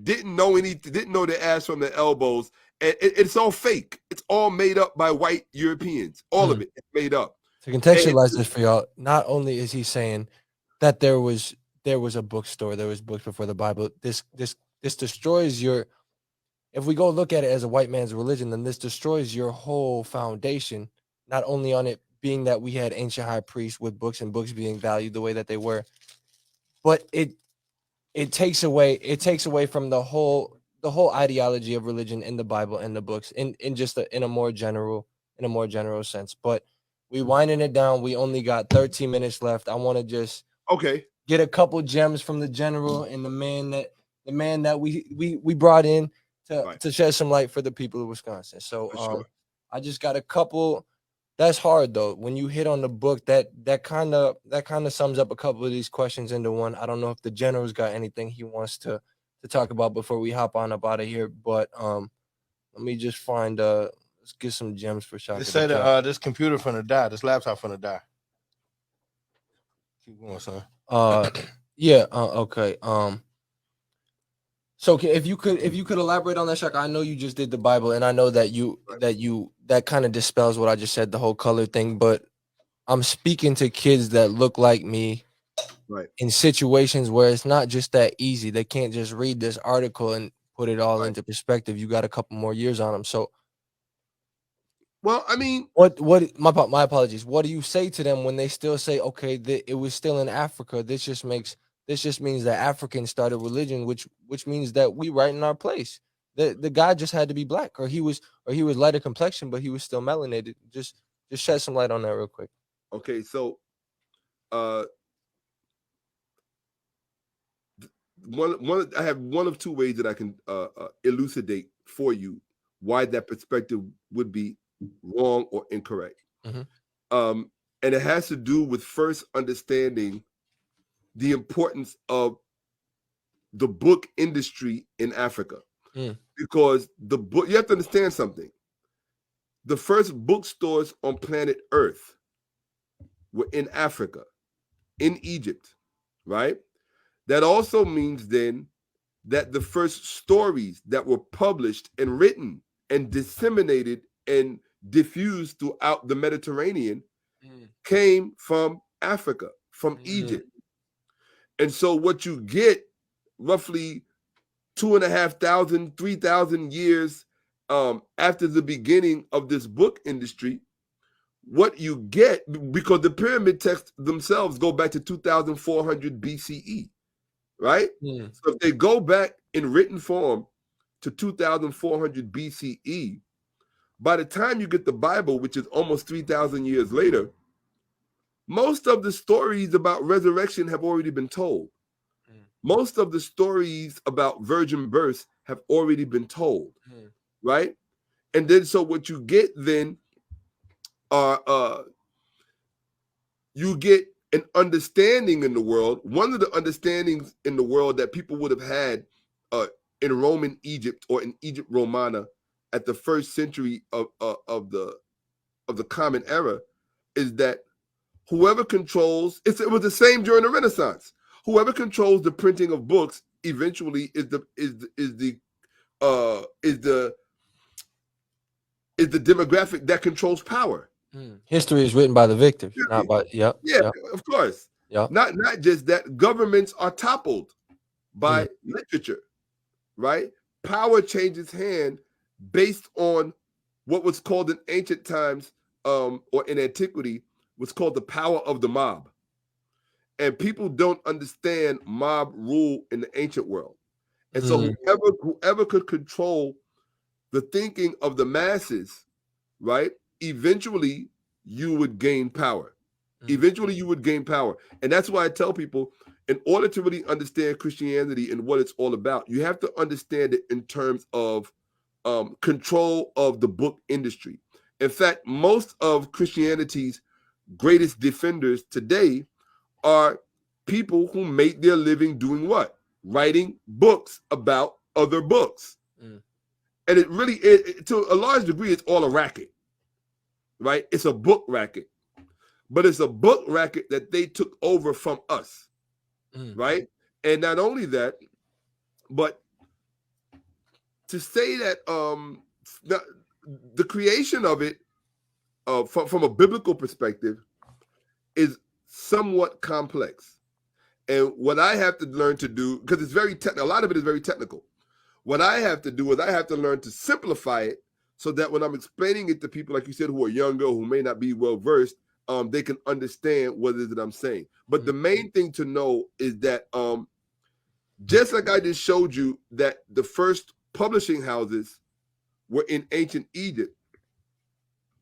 didn't know their ass from their elbows, and it's all fake. It's all made up by white Europeans. All of it is made up. To contextualize this for y'all, not only is he saying that there was a bookstore, there was books before the Bible. This destroys your. If we go look at it as a white man's religion, then this destroys your whole foundation. Not only on it being that we had ancient high priests with books and books being valued the way that they were, but it takes away from the whole ideology of religion in the Bible and the books in a more general sense. But we winding it down. We only got 13 minutes left. I want to just get a couple gems from the general and the man that we brought in to shed some light for the people of Wisconsin. So I just got a couple. That's hard though. When you hit on the book, that kind of sums up a couple of these questions into one. I don't know if the general's got anything he wants to talk about before we hop on up out of here. But let me just find let's get some gems for Shaka. They said this computer finna die. This laptop finna die. Keep going, son. Yeah. Okay. So if you could elaborate on that, Shaka. I know you just did the Bible, and I know that kind of dispels what I just said, the whole color thing. But I'm speaking to kids that look like me, right, in situations where it's not just that easy. They can't just read this article and put it all into perspective. You got a couple more years on them. So, well, I mean, what? My apologies. What do you say to them when they still say, okay, it was still in Africa? This just means that Africans started religion, which means that we right in our place. The guy just had to be black, or he was lighter complexion, but he was still melanated. Just shed some light on that real quick. Okay, so I have one of two ways that I can elucidate for you why that perspective would be wrong or incorrect. And it has to do with first understanding the importance of the book industry in Africa. Because you have to understand something. The first bookstores on planet Earth were in Africa, in Egypt, right? That also means then that the first stories that were published and written and disseminated and diffused throughout the Mediterranean came from Africa, from Egypt. And so what you get roughly 2,500, 3,000 years after the beginning of this book industry, what you get, because the pyramid texts themselves go back to 2,400 BCE, right? So if they go back in written form to 2,400 BCE, by the time you get the Bible, which is almost 3,000 years later, most of the stories about resurrection have already been told. Most of the stories about virgin births have already been told, right? And then so what you get then are you get an understanding in the world. One of the understandings in the world that people would have had in Roman Egypt or in Egypt Romana at the first century of the Common Era is that whoever controls, it was the same during the Renaissance. Whoever controls the printing of books eventually is the demographic that controls power. History is written by the victors, not by of course. Not just that, governments are toppled by literature, right? Power changes hand based on what was called in ancient times or in antiquity was called the power of the mob. And people don't understand mob rule in the ancient world. And so whoever could control the thinking of the masses, right? Eventually you would gain power. Eventually you would gain power. And that's why I tell people, in order to really understand Christianity and what it's all about, you have to understand it in terms of control of the book industry. In fact, most of Christianity's greatest defenders today are people who make their living doing what? Writing books about other books. And it really is, to a large degree, it's all a racket, right? It's a book racket. But it's a book racket that they took over from us, right? And not only that, but to say that the creation of it from a biblical perspective is somewhat complex. And what I have to learn to do, because it's very technical, a lot of it is very technical. What I have to do is I have to learn to simplify it so that when I'm explaining it to people, like you said, who are younger, who may not be well versed, they can understand what it is that I'm saying. But the main thing to know is that just like I just showed you that the first publishing houses were in ancient Egypt,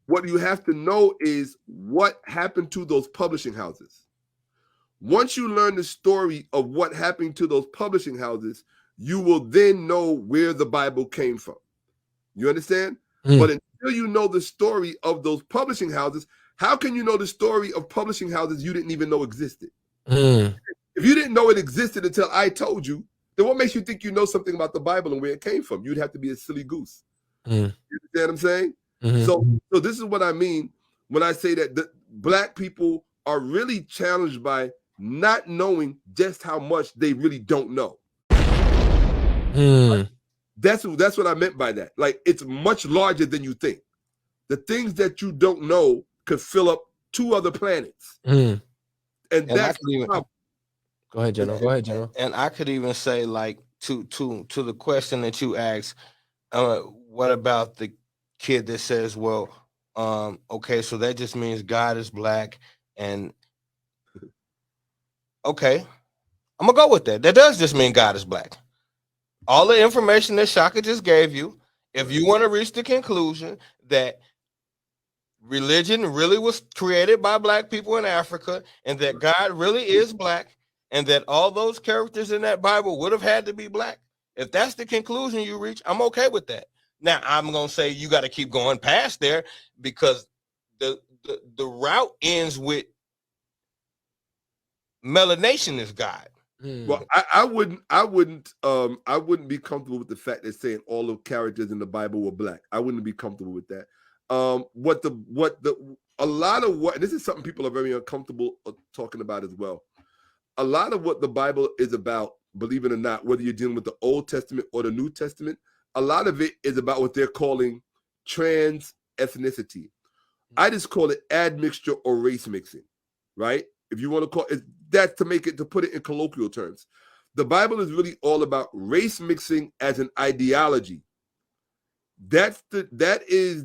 what you have to know is what happened to those publishing houses. Once you learn the story of what happened to those publishing houses, you will then know where the Bible came from. You understand? But until you know the story of those publishing houses, how can you know the story of publishing houses you didn't even know existed? If you didn't know it existed until I told you, then what makes you think you know something about the Bible and where it came from? You'd have to be a silly goose. You understand what I'm saying? So this is what I mean when I say that the Black people are really challenged by not knowing just how much they really don't know. That's what I meant by that. Like, it's much larger than you think. The things that you don't know could fill up 2 other planets. And that's the problem. Go ahead, General. Go ahead, General. And I could even say, like, to the question that you asked, what about the kid that says, well, okay, so that just means God is Black, and okay, I'm gonna go with that. That does just mean God is Black. All the information that Shaka just gave you, if you want to reach the conclusion that religion really was created by Black people in Africa, and that God really is Black, and that all those characters in that Bible would have had to be Black, if that's the conclusion you reach, I'm okay with that. Now, I'm going to say you got to keep going past there, because the route ends with melanation is God. Well, I wouldn't be comfortable with the fact that saying all the characters in the Bible were Black. I wouldn't be comfortable with that. This is something people are very uncomfortable talking about as well. A lot of what the Bible is about, believe it or not, whether you're dealing with the Old Testament or the New Testament, a lot of it is about what they're calling trans ethnicity. I just call it admixture or race mixing, right? If you want to call it that, to put it in colloquial terms. The Bible is really all about race mixing as an ideology. That is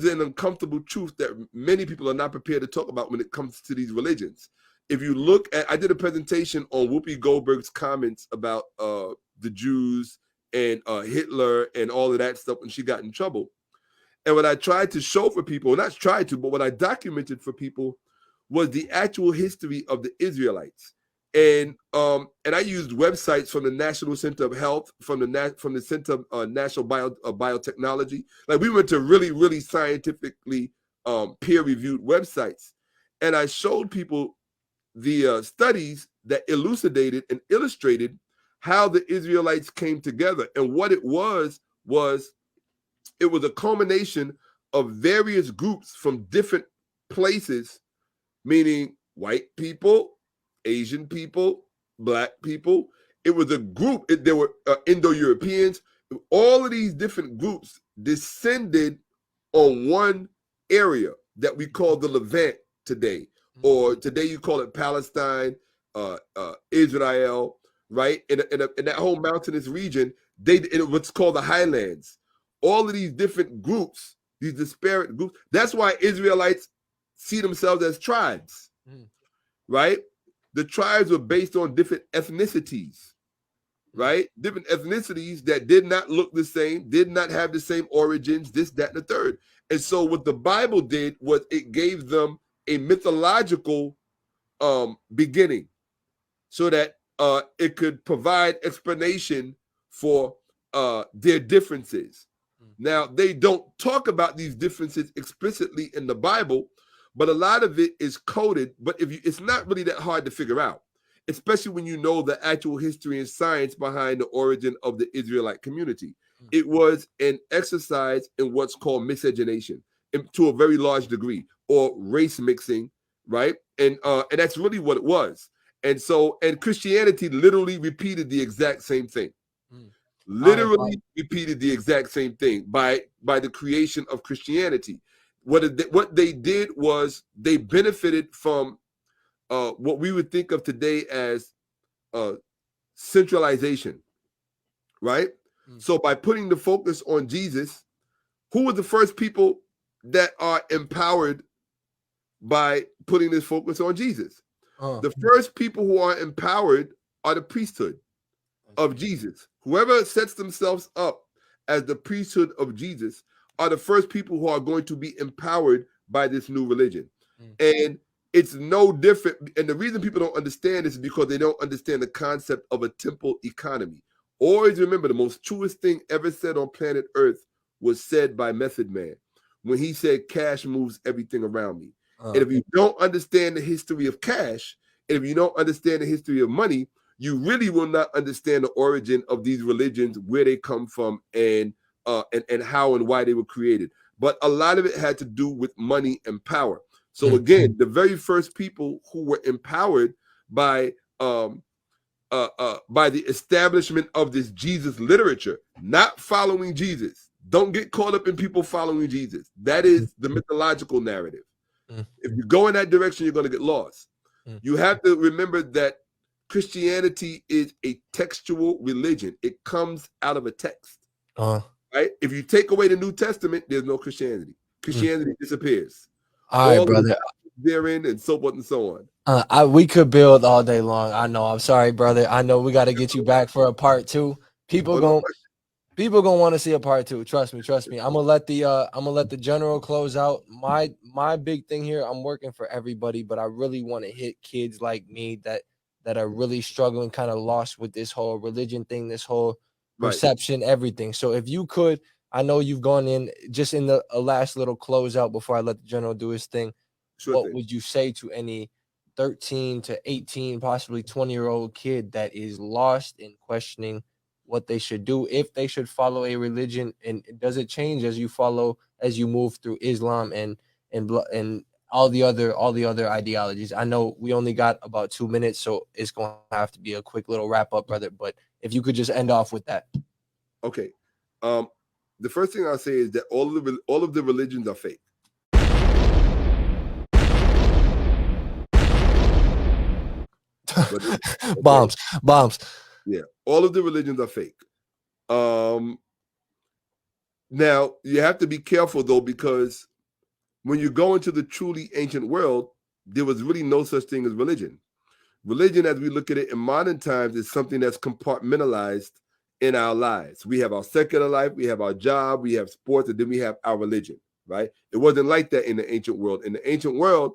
an uncomfortable truth that many people are not prepared to talk about when it comes to these religions. If you look at, I did a presentation on Whoopi Goldberg's comments about the Jews and Hitler and all of that stuff when she got in trouble. And what I tried to show for people, not tried to, but what I documented for people was the actual history of the Israelites. And I used websites from the National Center of Health, from the Center of National Biotechnology. Like, we went to really, really scientifically peer-reviewed websites, and I showed people the studies that elucidated and illustrated how the Israelites came together. And what it was it was a culmination of various groups from different places, meaning white people, Asian people, black people. It was a group. There were Indo-Europeans. All of these different groups descended on one area that we call the Levant today, or today you call it Palestine, Israel, right? In that whole mountainous region, in what's called the highlands. All of these different groups, these disparate groups. That's why Israelites see themselves as tribes, right? The tribes were based on different ethnicities, right? Different ethnicities that did not look the same, did not have the same origins, this, that, and the third. And so what the Bible did was it gave them a mythological beginning so that it could provide explanation for their differences. Now, they don't talk about these differences explicitly in the Bible, but a lot of it is coded. But it's not really that hard to figure out, especially when you know the actual history and science behind the origin of the Israelite community. It was an exercise in what's called miscegenation to a very large degree, or race mixing, right? And that's really what it was. And Christianity literally repeated the exact same thing. Literally repeated the exact same thing by the creation of Christianity. What they did was they benefited from what we would think of today as centralization, right? So by putting the focus on Jesus, who were the first people that are empowered by putting this focus on Jesus? The first people who are empowered are the priesthood of Jesus. Whoever sets themselves up as the priesthood of Jesus are the first people who are going to be empowered by this new religion. And it's no different. And the reason people don't understand this is because they don't understand the concept of a temple economy. Always remember, the most truest thing ever said on planet Earth was said by Method Man when he said, cash moves everything around me. And if you don't understand the history of cash, and if you don't understand the history of money, you really will not understand the origin of these religions, where they come from, and how and why they were created. But a lot of it had to do with money and power. So again, the very first people who were empowered by the establishment of this Jesus literature, not following Jesus. Don't get caught up in people following Jesus. That is the mythological narrative. If you go in that direction, you're going to get lost. You have to remember that Christianity is a textual religion. It comes out of a text. Right? If you take away the New Testament, there's no Christianity. Christianity disappears. All right, brother. Therein, and so forth and so on. We could build all day long. I know. I'm sorry, brother. I know we got to get you back for a part 2. People gonna want to see a part 2. Trust me. I'm gonna let the general close out. My big thing here, I'm working for everybody, but I really want to hit kids like me that are really struggling, kind of lost with this whole religion thing, this whole perception, everything. So if you could, I know you've gone in just in the last little closeout before I let the general do his thing. Would you say to any 13 to 18, possibly 20-year-old kid that is lost in questioning what they should do, if they should follow a religion, and does it change as you move through Islam and all the other ideologies? I know we only got about 2 minutes, so it's going to have to be a quick little wrap up, brother. But if you could just end off with that. Okay. The first thing I'll say is that all of the religions are fake. Bombs. Yeah, all of the religions are fake. Now you have to be careful though, because when you go into the truly ancient world, there was really no such thing as religion. Religion, as we look at it in modern times, is something that's compartmentalized in our lives. We have our secular life, we have our job, we have sports, and then we have our religion, right? It wasn't like that in the ancient world. In the ancient world,